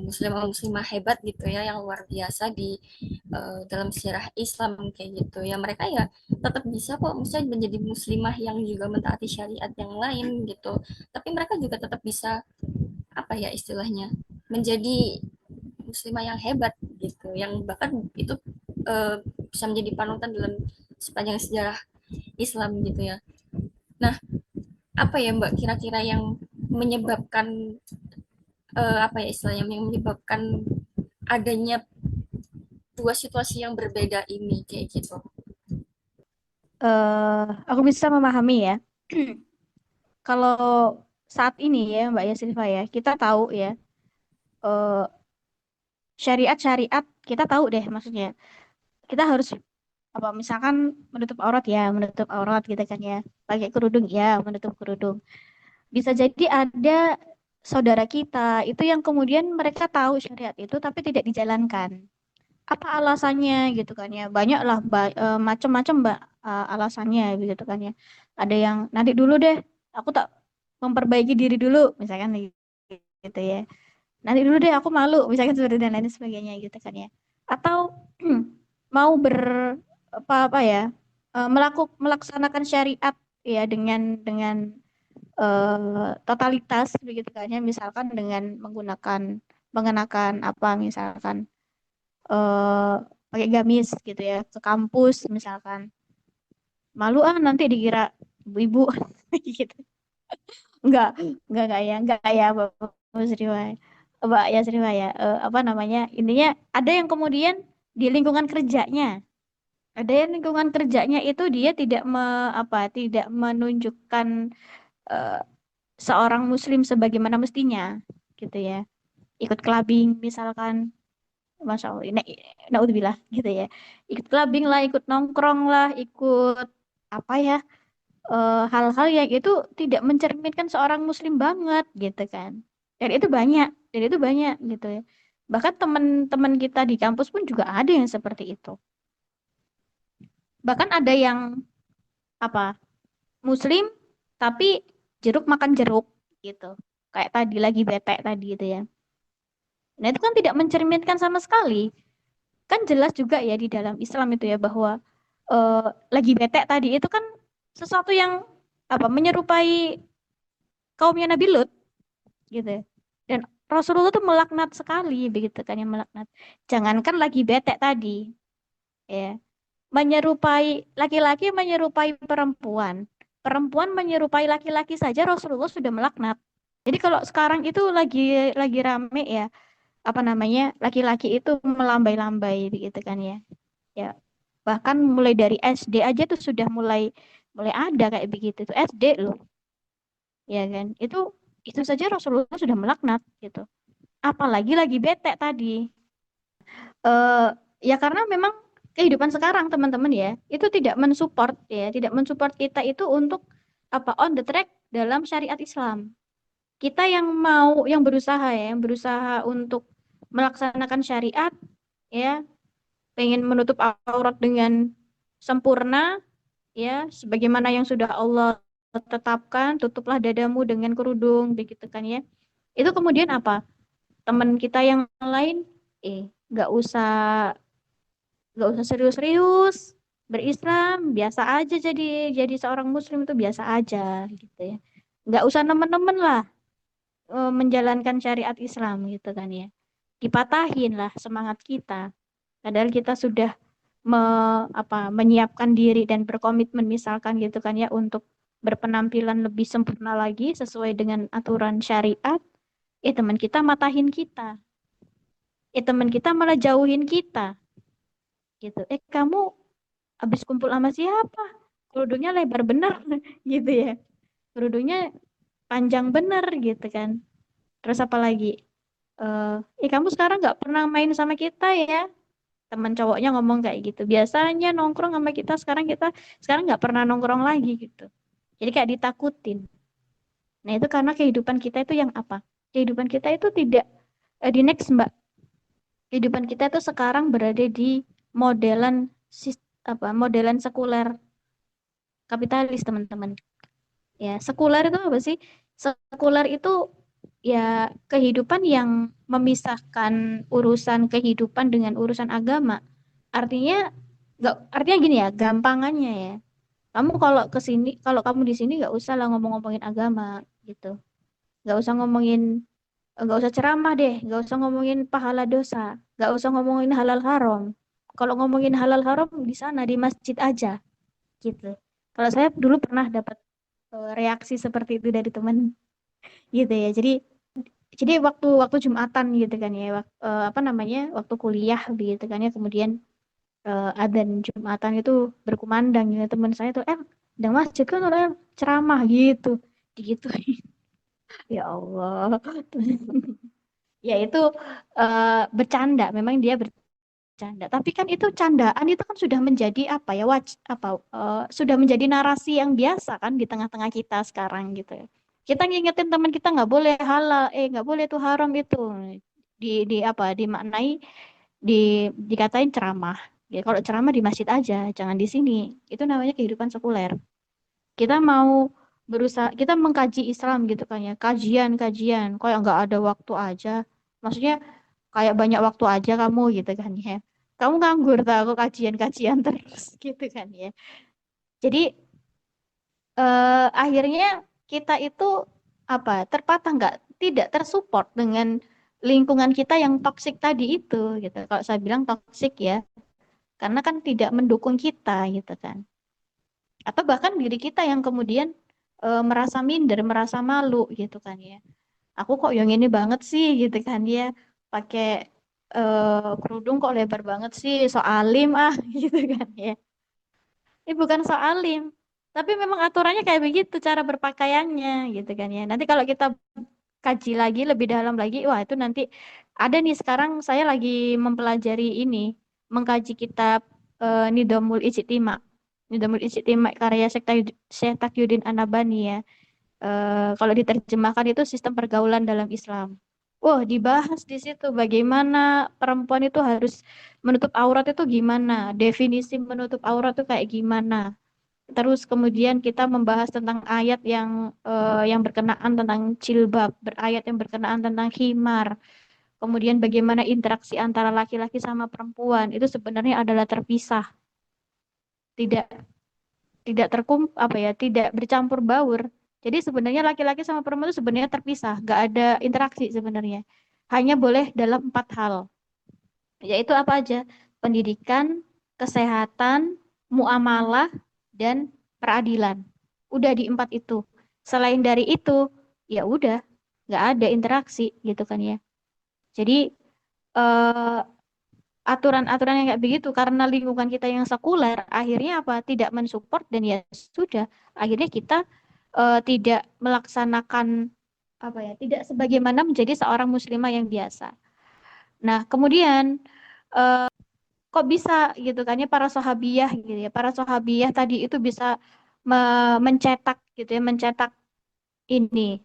muslimah-muslimah hebat gitu ya, yang luar biasa di dalam sejarah Islam kayak gitu ya. Mereka ya tetap bisa kok misalnya menjadi muslimah yang juga mentaati syariat yang lain gitu. Tapi mereka juga tetap bisa apa ya istilahnya, menjadi muslimah yang hebat gitu, yang bahkan itu bisa menjadi panutan dalam sepanjang sejarah Islam gitu ya. Nah, apa ya Mbak kira-kira yang menyebabkan apa ya istilahnya, yang menyebabkan adanya dua situasi yang berbeda ini kayak gitu. Aku bisa memahami ya. Kalau saat ini ya Mbak Yasrifa ya, kita tahu ya, eh, syariat-syariat kita tahu deh maksudnya. Kita harus apa misalkan menutup aurat gitu kan ya. Pakai kerudung ya, menutup kerudung. Bisa jadi ada saudara kita itu yang kemudian mereka tahu syariat itu tapi tidak dijalankan. Apa alasannya gitu kan ya? Banyak lah macam-macam Mbak alasannya gitu kan ya. Ada yang nanti dulu deh, aku tak memperbaiki diri dulu misalkan gitu ya. Nanti dulu deh aku malu misalkan seperti dan lain sebagainya gitu kan ya. Atau mau apa ya? Melaksanakan syariat ya dengan totalitas begitu kan ya, misalkan dengan mengenakan apa misalkan eh pakai gamis gitu ya ke kampus misalkan, malu nanti dikira ibu-ibu gitu. enggak enggak ya Mbak Sriwa, Mbak ya Sriwa ya. Apa namanya, intinya ada yang kemudian di lingkungan kerjanya, ada yang lingkungan kerjanya itu dia tidak menunjukkan eh, seorang muslim sebagaimana mestinya gitu ya, ikut clubbing misalkan. Masya Allah, naudzubillah gitu ya. Ikut clubbing lah, ikut nongkrong lah, ikut apa ya, hal-hal yang itu tidak mencerminkan seorang muslim banget gitu kan. Dan itu banyak, dan itu banyak gitu ya. Bahkan teman-teman kita di kampus pun juga ada yang seperti itu. Bahkan ada yang apa, muslim tapi jeruk makan jeruk gitu. Kayak tadi lagi bete tadi gitu ya. Nah, itu kan tidak mencerminkan sama sekali. Kan jelas juga ya di dalam Islam itu ya bahwa eh, lagi bete tadi itu kan sesuatu yang apa menyerupai kaumnya Nabi Lut gitu ya. Dan Rasulullah tuh melaknat sekali begitu kan, yang melaknat. Jangankan lagi bete tadi ya, menyerupai laki-laki menyerupai perempuan, perempuan menyerupai laki-laki saja Rasulullah sudah melaknat. Jadi kalau sekarang itu lagi rame ya, apa namanya, laki-laki itu melambai-lambai begitu kan ya. Ya, bahkan mulai dari SD aja tuh sudah mulai mulai ada kayak begitu tuh, SD loh ya kan. Itu saja Rasulullah sudah melaknat gitu, apalagi lagi bete tadi. eh Ya karena memang kehidupan sekarang teman-teman ya itu tidak mensupport kita itu untuk apa, on the track dalam syariat Islam. Kita yang berusaha ya, yang berusaha untuk melaksanakan syariat ya, pengen menutup aurat dengan sempurna ya, sebagaimana yang sudah Allah tetapkan, tutuplah dadamu dengan kerudung begitu kan ya. Itu kemudian apa? Teman kita yang lain nggak usah serius-serius berislam, biasa aja, jadi seorang muslim itu biasa aja gitu ya. nggak usah nemen-nemen lah menjalankan syariat Islam gitu kan ya. Dipatahin lah semangat kita. Padahal kita sudah menyiapkan diri dan berkomitmen misalkan gitu kan ya untuk berpenampilan lebih sempurna lagi sesuai dengan aturan syariat. Teman kita matahin kita. Teman kita malah jauhin kita. Gitu. Kamu habis kumpul sama siapa? Kerudungnya lebar bener gitu ya. Kerudungnya panjang bener gitu kan. Terus apa lagi? Kamu sekarang nggak pernah main sama kita ya? Teman cowoknya ngomong kayak gitu. Biasanya nongkrong sama kita sekarang nggak pernah nongkrong lagi gitu. Jadi kayak ditakutin. Nah itu karena kehidupan kita itu yang apa? Kehidupan kita itu tidak di next Mbak. Kehidupan kita itu sekarang berada di modelan modelan sekuler kapitalis teman-teman. Ya sekuler itu apa sih? Sekuler itu ya kehidupan yang memisahkan urusan kehidupan dengan urusan agama. Artinya gini ya, gampangannya ya. Kalau kamu di sini nggak usah lah ngomong-ngomongin agama gitu. Nggak usah ceramah deh, nggak usah ngomongin pahala dosa, nggak usah ngomongin halal haram. Kalau ngomongin halal haram di sana di masjid aja gitu. Kalau saya dulu pernah dapat reaksi seperti itu dari teman gitu ya. Jadi waktu waktu Jumatan gitu kan ya, waktu kuliah gitu kan ya, kemudian adzan Jumatan itu berkumandang ya teman saya tuh, udah masjid kan udah ceramah gitu, gitu. Ya Allah. Ya itu bercanda, memang dia bercanda. Tapi kan itu candaan itu kan sudah menjadi apa ya, sudah menjadi narasi yang biasa kan di tengah-tengah kita sekarang gitu ya. Kita ngingetin teman kita nggak boleh halal, nggak boleh itu haram itu. Dimaknai di dikatain ceramah. Ya, kalau ceramah di masjid aja, jangan di sini. Itu namanya kehidupan sekuler. Kita mau kita mengkaji Islam gitu kan ya, kajian kayak nggak ada waktu aja. Maksudnya kayak banyak waktu aja kamu gitu kan ya. Kamu nganggur tau aku kajian terus gitu kan ya. Jadi akhirnya kita itu terpatah nggak, tidak tersupport dengan lingkungan kita yang toksik tadi itu gitu. Kalau saya bilang toksik ya, karena kan tidak mendukung kita gitu kan. Atau bahkan diri kita yang kemudian merasa minder, merasa malu gitu kan ya. Aku kok yang ini banget sih gitu kan ya. Pakai kerudung kok lebar banget sih, so alim gitu kan ya. Ini bukan so alim, tapi memang aturannya kayak begitu cara berpakaiannya gitu kan ya. Nanti kalau kita kaji lagi lebih dalam lagi, wah itu nanti ada nih, sekarang saya lagi mempelajari ini, mengkaji kitab Nidamul Ijtima karya Syekh Taqiyuddin An-Nabhani ya. Kalau diterjemahkan itu sistem pergaulan dalam Islam. Wah, dibahas di situ bagaimana perempuan itu harus menutup aurat itu gimana, definisi menutup aurat itu kayak gimana. Terus kemudian kita membahas tentang ayat yang berkenaan tentang jilbab, ayat yang berkenaan tentang khimar. Kemudian bagaimana interaksi antara laki-laki sama perempuan itu sebenarnya adalah terpisah, tidak tidak bercampur baur. Jadi sebenarnya laki-laki sama perempuan itu sebenarnya terpisah, nggak ada interaksi sebenarnya. Hanya boleh dalam 4 hal, yaitu apa aja? Pendidikan, kesehatan, muamalah, dan peradilan. Udah di 4 itu. Selain dari itu, ya udah, nggak ada interaksi gitu kan ya. Jadi eh, aturan-aturan yang kayak begitu karena lingkungan kita yang sekuler akhirnya tidak mensupport, dan ya sudah, akhirnya kita tidak melaksanakan tidak sebagaimana menjadi seorang muslimah yang biasa. Nah kemudian kok bisa gitu kan ya, para sahabiyah tadi itu bisa mencetak gitu ya, mencetak ini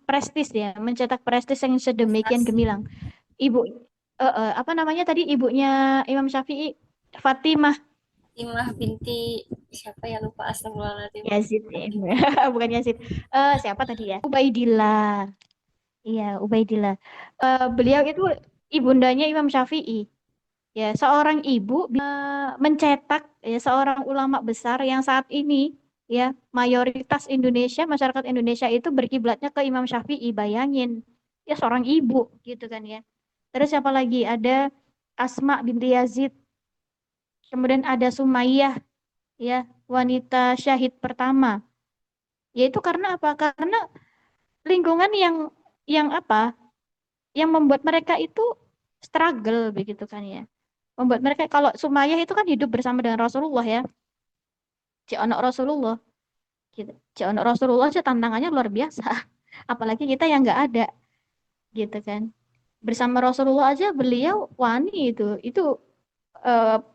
prestis ya, mencetak prestis yang sedemikian Prestasi. gemilang. Ibu apa namanya tadi, ibunya Imam Syafi'i, Fatimah Fatimah binti siapa ya, lupa, astagfirullahaladzim. Yazid bukan Yazid, siapa tadi ya, Ubaidillah. Iya, Ubaidillah. Beliau itu ibundanya Imam Syafi'i. Ya, seorang ibu mencetak ya seorang ulama besar yang saat ini ya mayoritas Indonesia, masyarakat Indonesia itu berkiblatnya ke Imam Syafi'i. Bayangin, ya seorang ibu gitu kan ya. Terus siapa lagi? Ada Asma binti Yazid, kemudian ada Sumayyah, ya wanita syahid pertama. Yaitu karena apa? Karena lingkungan yang apa? Yang membuat mereka itu struggle begitu kan ya. Membuat mereka, kalau Sumayyah itu kan hidup bersama dengan Rasulullah ya. Cik anak Rasulullah gitu. Cik anak Rasulullah aja tantangannya luar biasa. Apalagi kita yang nggak ada gitu kan. Bersama Rasulullah aja beliau wani itu. Itu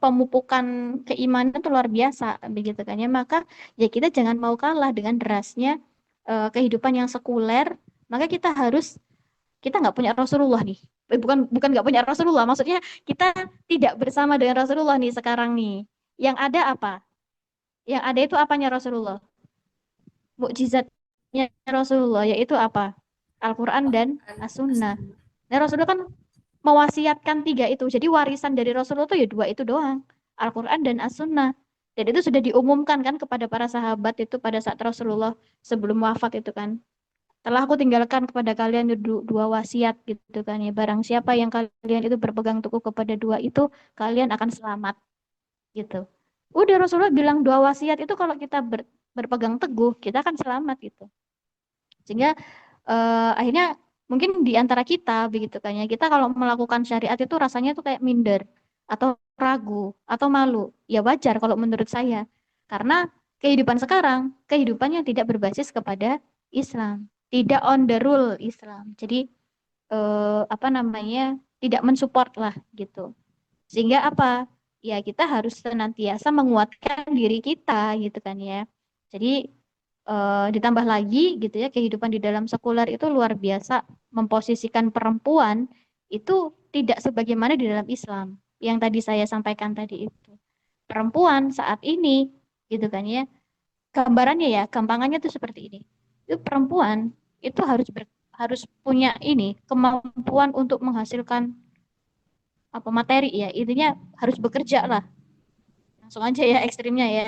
pemupukan keimanan itu luar biasa begitu kan ya. Maka ya kita jangan mau kalah dengan derasnya kehidupan yang sekuler. Maka kita nggak punya Rasulullah nih. Bukan bukan nggak punya Rasulullah, maksudnya kita tidak bersama dengan Rasulullah nih sekarang nih. Yang ada apa? Yang ada itu apanya Rasulullah? Mukjizatnya Rasulullah yaitu apa? Al-Quran dan As-Sunnah. Nah, Rasulullah kan mewasiatkan tiga itu. Jadi warisan dari Rasulullah itu ya dua itu doang. Al-Quran dan As-Sunnah. Dan itu sudah diumumkan kan kepada para sahabat itu pada saat Rasulullah sebelum wafat itu kan. Telah aku tinggalkan kepada kalian dua wasiat gitu kan ya. Barang siapa yang kalian itu berpegang teguh kepada dua itu, kalian akan selamat gitu. Udah Rasulullah bilang dua wasiat itu kalau kita berpegang teguh, kita akan selamat gitu. Sehingga akhirnya mungkin di antara kita begitu kan ya, kita kalau melakukan syariat itu rasanya tuh kayak minder atau ragu atau malu. Ya wajar kalau menurut saya. Karena kehidupan sekarang, kehidupan yang tidak berbasis kepada Islam, tidak on the rule Islam. Jadi apa namanya? Tidak mensupport lah gitu. Sehingga apa? Ya kita harus senantiasa menguatkan diri kita gitu kan ya. Jadi ditambah lagi gitu ya, kehidupan di dalam sekuler itu luar biasa memposisikan perempuan itu tidak sebagaimana di dalam Islam yang tadi saya sampaikan tadi itu. Perempuan saat ini gitu kan ya, gambarannya ya, gampangannya tuh seperti ini. Itu perempuan itu harus punya ini kemampuan untuk menghasilkan apa materi ya, intinya harus bekerja lah. Langsung aja ya ekstrimnya ya.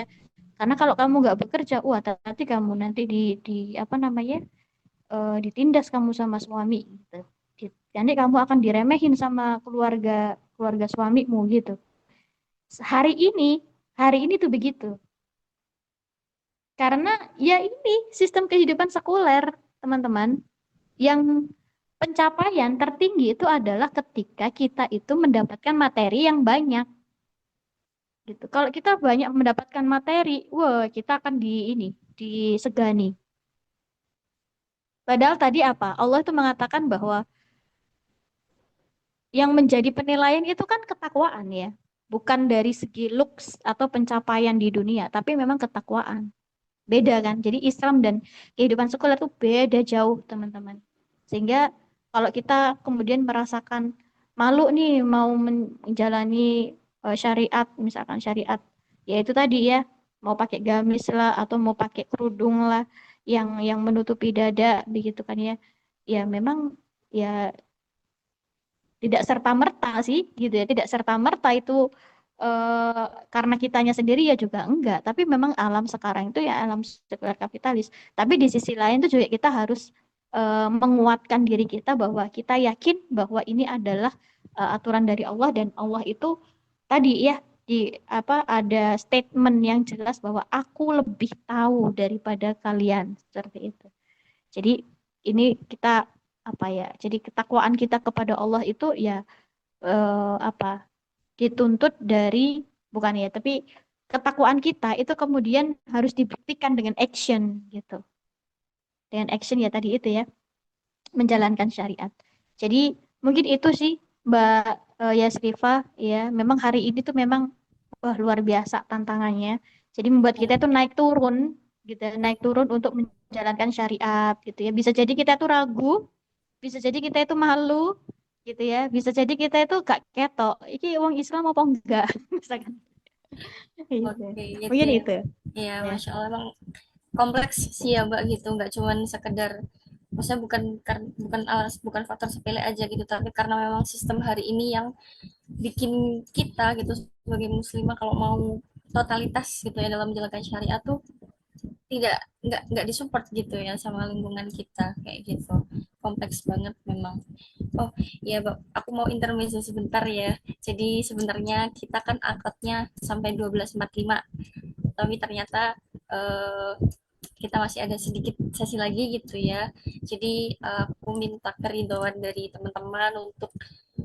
Karena kalau kamu nggak bekerja, wah nanti kamu nanti di apa namanya ditindas kamu sama suami gitu. Nanti kamu akan diremehin sama keluarga keluarga suamimu gitu. Hari ini hari ini tuh begitu. Karena ya ini sistem kehidupan sekuler, teman-teman. Yang pencapaian tertinggi itu adalah ketika kita itu mendapatkan materi yang banyak gitu. Kalau kita banyak mendapatkan materi, wah kita akan disegani. Padahal tadi apa? Allah itu mengatakan bahwa yang menjadi penilaian itu kan ketakwaan ya. Bukan dari segi looks atau pencapaian di dunia, tapi memang ketakwaan. Beda kan? Jadi Islam dan kehidupan sekuler itu beda jauh, teman-teman. Sehingga kalau kita kemudian merasakan malu nih mau menjalani syariat, misalkan syariat, ya itu tadi ya, mau pakai gamis lah atau mau pakai kerudung lah yang menutupi dada begitu kan ya. Ya memang ya tidak serta merta sih gitu ya, tidak serta merta itu karena kitanya sendiri ya juga enggak, tapi memang alam sekarang itu ya alam sekuler kapitalis. Tapi di sisi lain itu juga kita harus menguatkan diri kita bahwa kita yakin bahwa ini adalah aturan dari Allah, dan Allah itu tadi ya di apa ada statement yang jelas bahwa aku lebih tahu daripada kalian seperti itu. Jadi ini kita apa ya? Jadi ketakwaan kita kepada Allah itu ya apa? Dituntut dari bukan ya, tapi ketakwaan kita itu kemudian harus dibuktikan dengan action gitu. Dengan action ya tadi itu ya, menjalankan syariat. Jadi mungkin itu sih Mbak Yasrifa ya, memang hari ini tuh memang wah luar biasa tantangannya. Jadi membuat kita tuh naik turun gitu, ya, naik turun untuk menjalankan syariat gitu ya. Bisa jadi kita tuh ragu, bisa jadi kita itu malu gitu ya. Bisa jadi kita itu gak ketok. Iki uang Islam apa enggak? Misalkan. Gitu. Oke, gitu Mungkin ya. itu. Iya, Ya. Masya Allah, emang kompleks sih ya Mbak gitu, nggak cuman sekedar, maksudnya bukan faktor sepele aja gitu, tapi karena memang sistem hari ini yang bikin kita gitu sebagai muslimah kalau mau totalitas gitu ya dalam menjalankan syariat tuh nggak disupport gitu ya sama lingkungan kita kayak gitu. Kompleks banget memang. Oh ya, aku mau intermezzo sebentar ya. Jadi sebenarnya kita kan akadnya sampai 12.45, tapi ternyata eh, kita masih ada sedikit sesi lagi gitu ya. Jadi aku minta keridhaan dari teman-teman untuk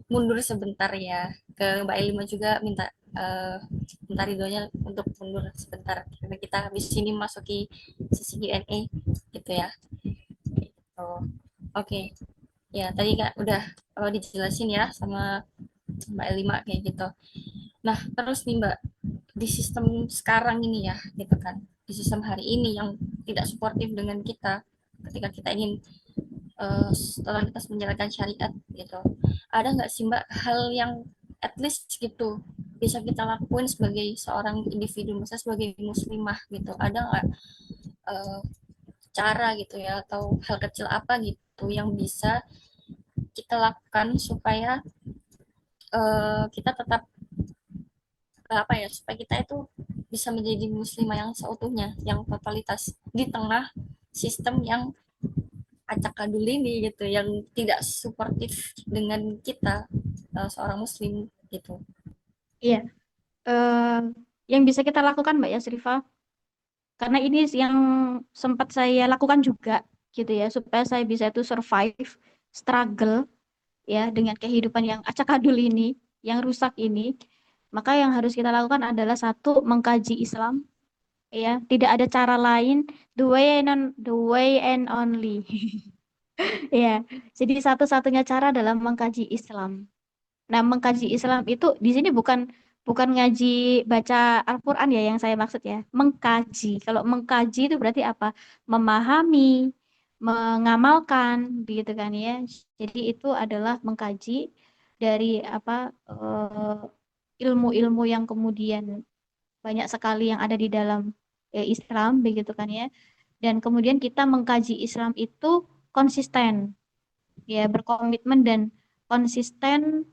mundur sebentar ya. Ke Mbak Elima juga minta ridhonya untuk mundur sebentar karena kita habis ini masuki sesi Q&A gitu ya. Oh, oke. Ya, tadi Kak udah dijelasin ya sama Mbak Elima kayak gitu. Nah, terus nih Mbak, di sistem sekarang ini ya, gitu kan, di sistem hari ini yang tidak suportif dengan kita, ketika kita ingin setelah kita menjalankan syariat gitu, ada nggak sih Mbak hal yang at least gitu bisa kita lakuin sebagai seorang individu, misalnya sebagai muslimah gitu, ada nggak eh, cara gitu ya atau hal kecil apa gitu yang bisa kita lakukan supaya kita tetap apa ya, supaya kita itu bisa menjadi muslimah yang seutuhnya, yang totalitas di tengah sistem yang acak-adul ini gitu, yang tidak suportif dengan kita seorang muslim gitu. Iya, eh, yang bisa kita lakukan Mbak Yasrifa, karena ini yang sempat saya lakukan juga gitu ya, supaya saya bisa itu survive, struggle ya dengan kehidupan yang acak-adul ini, yang rusak ini. Maka yang harus kita lakukan adalah satu, mengkaji Islam, ya, tidak ada cara lain, the way and only. Ya, jadi satu-satunya cara adalah mengkaji Islam. Nah, mengkaji Islam itu di sini bukan bukan ngaji baca Al-Qur'an ya yang saya maksud ya. Mengkaji. Kalau mengkaji itu berarti apa? Memahami, mengamalkan begitu kan ya. Jadi itu adalah mengkaji dari apa ilmu-ilmu yang kemudian banyak sekali yang ada di dalam Islam begitu kan ya. Dan kemudian kita mengkaji Islam itu konsisten, ya berkomitmen dan konsisten,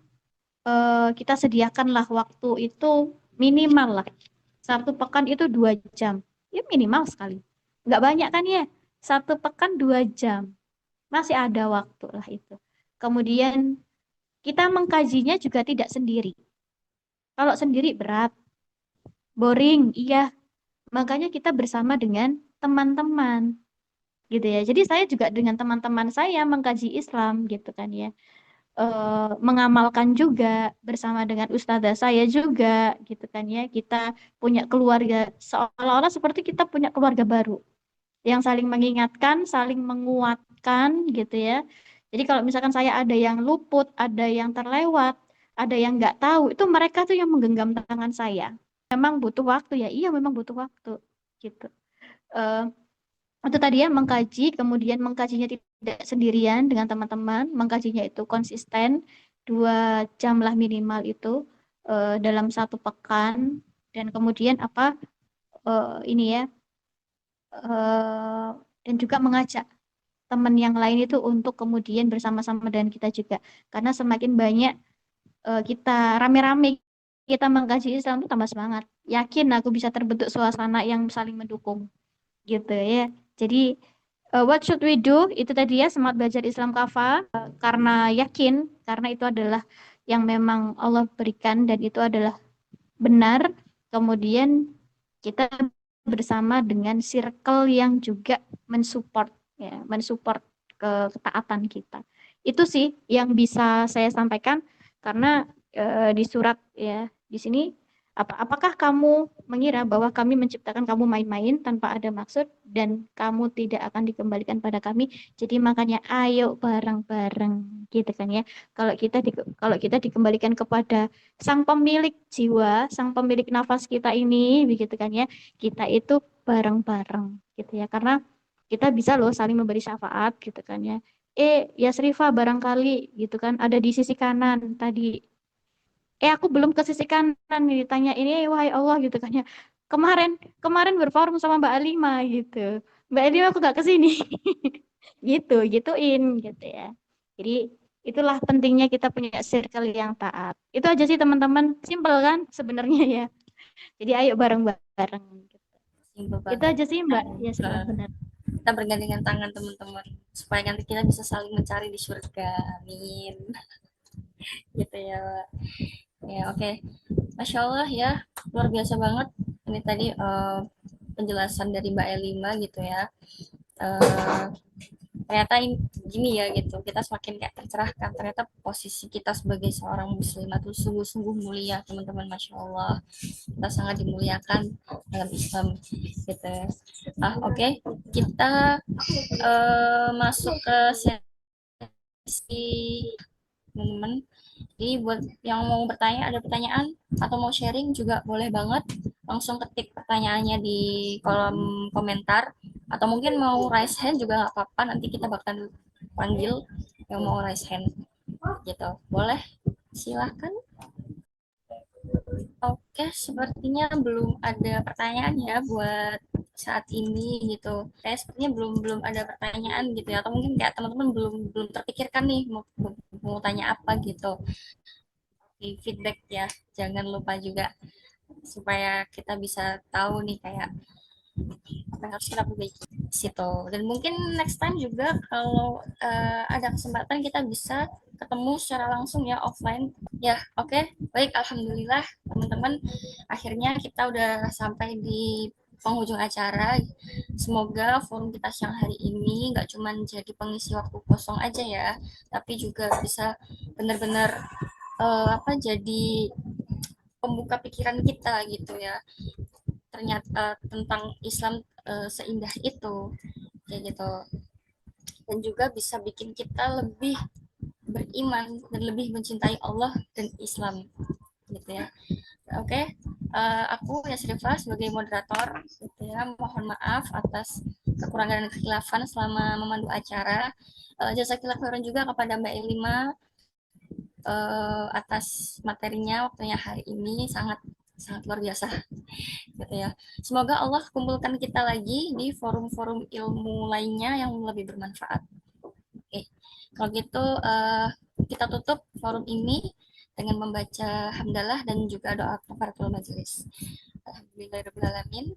kita sediakanlah waktu itu minimal lah. Satu pekan itu 2 jam. Ya minimal sekali. Nggak banyak kan ya? Satu pekan 2 jam. Masih ada waktu lah itu. Kemudian kita mengkajinya juga tidak sendiri. Kalau sendiri berat, boring, iya. Makanya kita bersama dengan teman-teman gitu ya. Jadi saya juga dengan teman-teman saya mengkaji Islam gitu kan ya. Mengamalkan juga bersama dengan ustazah saya juga gitu kan ya. Kita punya keluarga, seolah-olah seperti kita punya keluarga baru yang saling mengingatkan, saling menguatkan gitu ya. Jadi kalau misalkan saya ada yang luput, ada yang terlewat, ada yang nggak tahu, itu mereka tuh yang menggenggam tangan saya. Memang butuh waktu ya, iya memang butuh waktu gitu. Eh, itu tadi ya mengkaji, kemudian mengkajinya tidak sendirian dengan teman-teman, mengkajinya itu konsisten 2 jam lah minimal itu dalam satu pekan, dan kemudian apa ini ya, eh, dan juga mengajak teman yang lain itu untuk kemudian bersama-sama dengan kita juga, karena semakin banyak kita rame-rame kita mengkaji Islam itu tambah semangat. Yakin aku bisa terbentuk suasana yang saling mendukung gitu ya. Jadi what should we do? Itu tadi ya semangat belajar Islam Kafa, karena yakin, karena itu adalah yang memang Allah berikan dan itu adalah benar. Kemudian kita bersama dengan circle yang juga mensupport ya, mensupport ketaatan kita. Itu sih yang bisa saya sampaikan, karena di surat ya di sini apakah kamu mengira bahwa kami menciptakan kamu main-main tanpa ada maksud dan kamu tidak akan dikembalikan pada kami? Jadi makanya ayo bareng-bareng gitu kan ya. Kalau kita dikembalikan kepada sang pemilik jiwa, sang pemilik nafas kita ini begitu kan ya. Kita itu bareng-bareng gitu ya. Karena kita bisa loh saling memberi syafaat gitu kan ya. Ya Srifa barangkali gitu kan ada di sisi kanan tadi. Aku belum ke sisi kanan nih ditanya ini, wahai Allah gitu kan ya. Kemarin kemarin berforum sama Mbak Alima gitu. Mbak Alima aku gak ke sini. Gitu, gituin gitu ya. Jadi itulah pentingnya kita punya circle yang taat. Itu aja sih teman-teman. Simpel kan sebenarnya ya. Jadi ayo bareng-bareng gitu. Simpel Itu banget. aja sih Mbak. Ya Eh, sudah benar. kita bergandengan tangan teman-teman supaya nanti kita bisa saling mencari di surga. Amin. Gitu ya. Ya, oke. Masya Allah ya, luar biasa banget. Ini tadi penjelasan dari Mbak Elima gitu ya. Eh, ternyata ini, gini ya gitu, kita semakin kayak tercerahkan. Ternyata posisi kita sebagai seorang muslimah itu sungguh-sungguh mulia, teman-teman. Masya Allah, kita sangat dimuliakan dalam Islam gitu ya. Oke. Kita masuk ke sesi teman-teman. Jadi buat yang mau bertanya, ada pertanyaan atau mau sharing juga boleh banget. Langsung ketik pertanyaannya di kolom komentar. Atau mungkin mau raise hand juga nggak apa-apa. Nanti kita bakal panggil yang mau raise hand. Gitu. Boleh? Silahkan. Oke, sepertinya belum ada pertanyaan ya buat saat ini gitu. Kayak sepertinya belum belum ada pertanyaan gitu ya. Atau mungkin kayak teman-teman belum belum terpikirkan nih mau tanya apa gitu. Di feedback ya. Jangan lupa juga supaya kita bisa tahu nih kayak apa yang harus kita perbaiki situ. Dan mungkin next time juga kalau ada kesempatan kita bisa ketemu secara langsung ya offline. Ya, oke. Baik, alhamdulillah teman-teman. Akhirnya kita udah sampai di penghujung acara. Semoga forum kita siang hari ini nggak cuma jadi pengisi waktu kosong aja ya, tapi juga bisa benar-benar jadi pembuka pikiran kita gitu ya. Ternyata tentang Islam seindah itu kayak gitu. Dan juga bisa bikin kita lebih beriman dan lebih mencintai Allah dan Islam gitu ya. Oke, aku Yasrifah sebagai moderator gitu ya. Mohon maaf atas kekurangan dan kekhilafan selama memandu acara. Jazakillah khairan juga kepada Mbak Elima atas materinya waktunya hari ini sangat sangat luar biasa gitu ya. Semoga Allah kumpulkan kita lagi di forum-forum ilmu lainnya yang lebih bermanfaat. Oke, kalau gitu kita tutup forum ini dengan membaca hamdalah dan juga doa kafaratul majelis. Alhamdulillahirobbilalamin.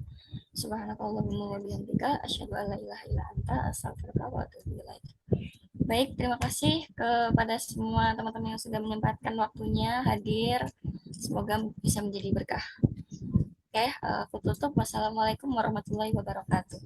Subhanakallahumma wa bihamdika asyhadu an la ilaha illa anta astaghfiruka wa atubu ilaik. Baik, terima kasih kepada semua teman-teman yang sudah menyempatkan waktunya hadir. Semoga bisa menjadi berkah. Oke, aku tutup. Wassalamualaikum warahmatullahi wabarakatuh.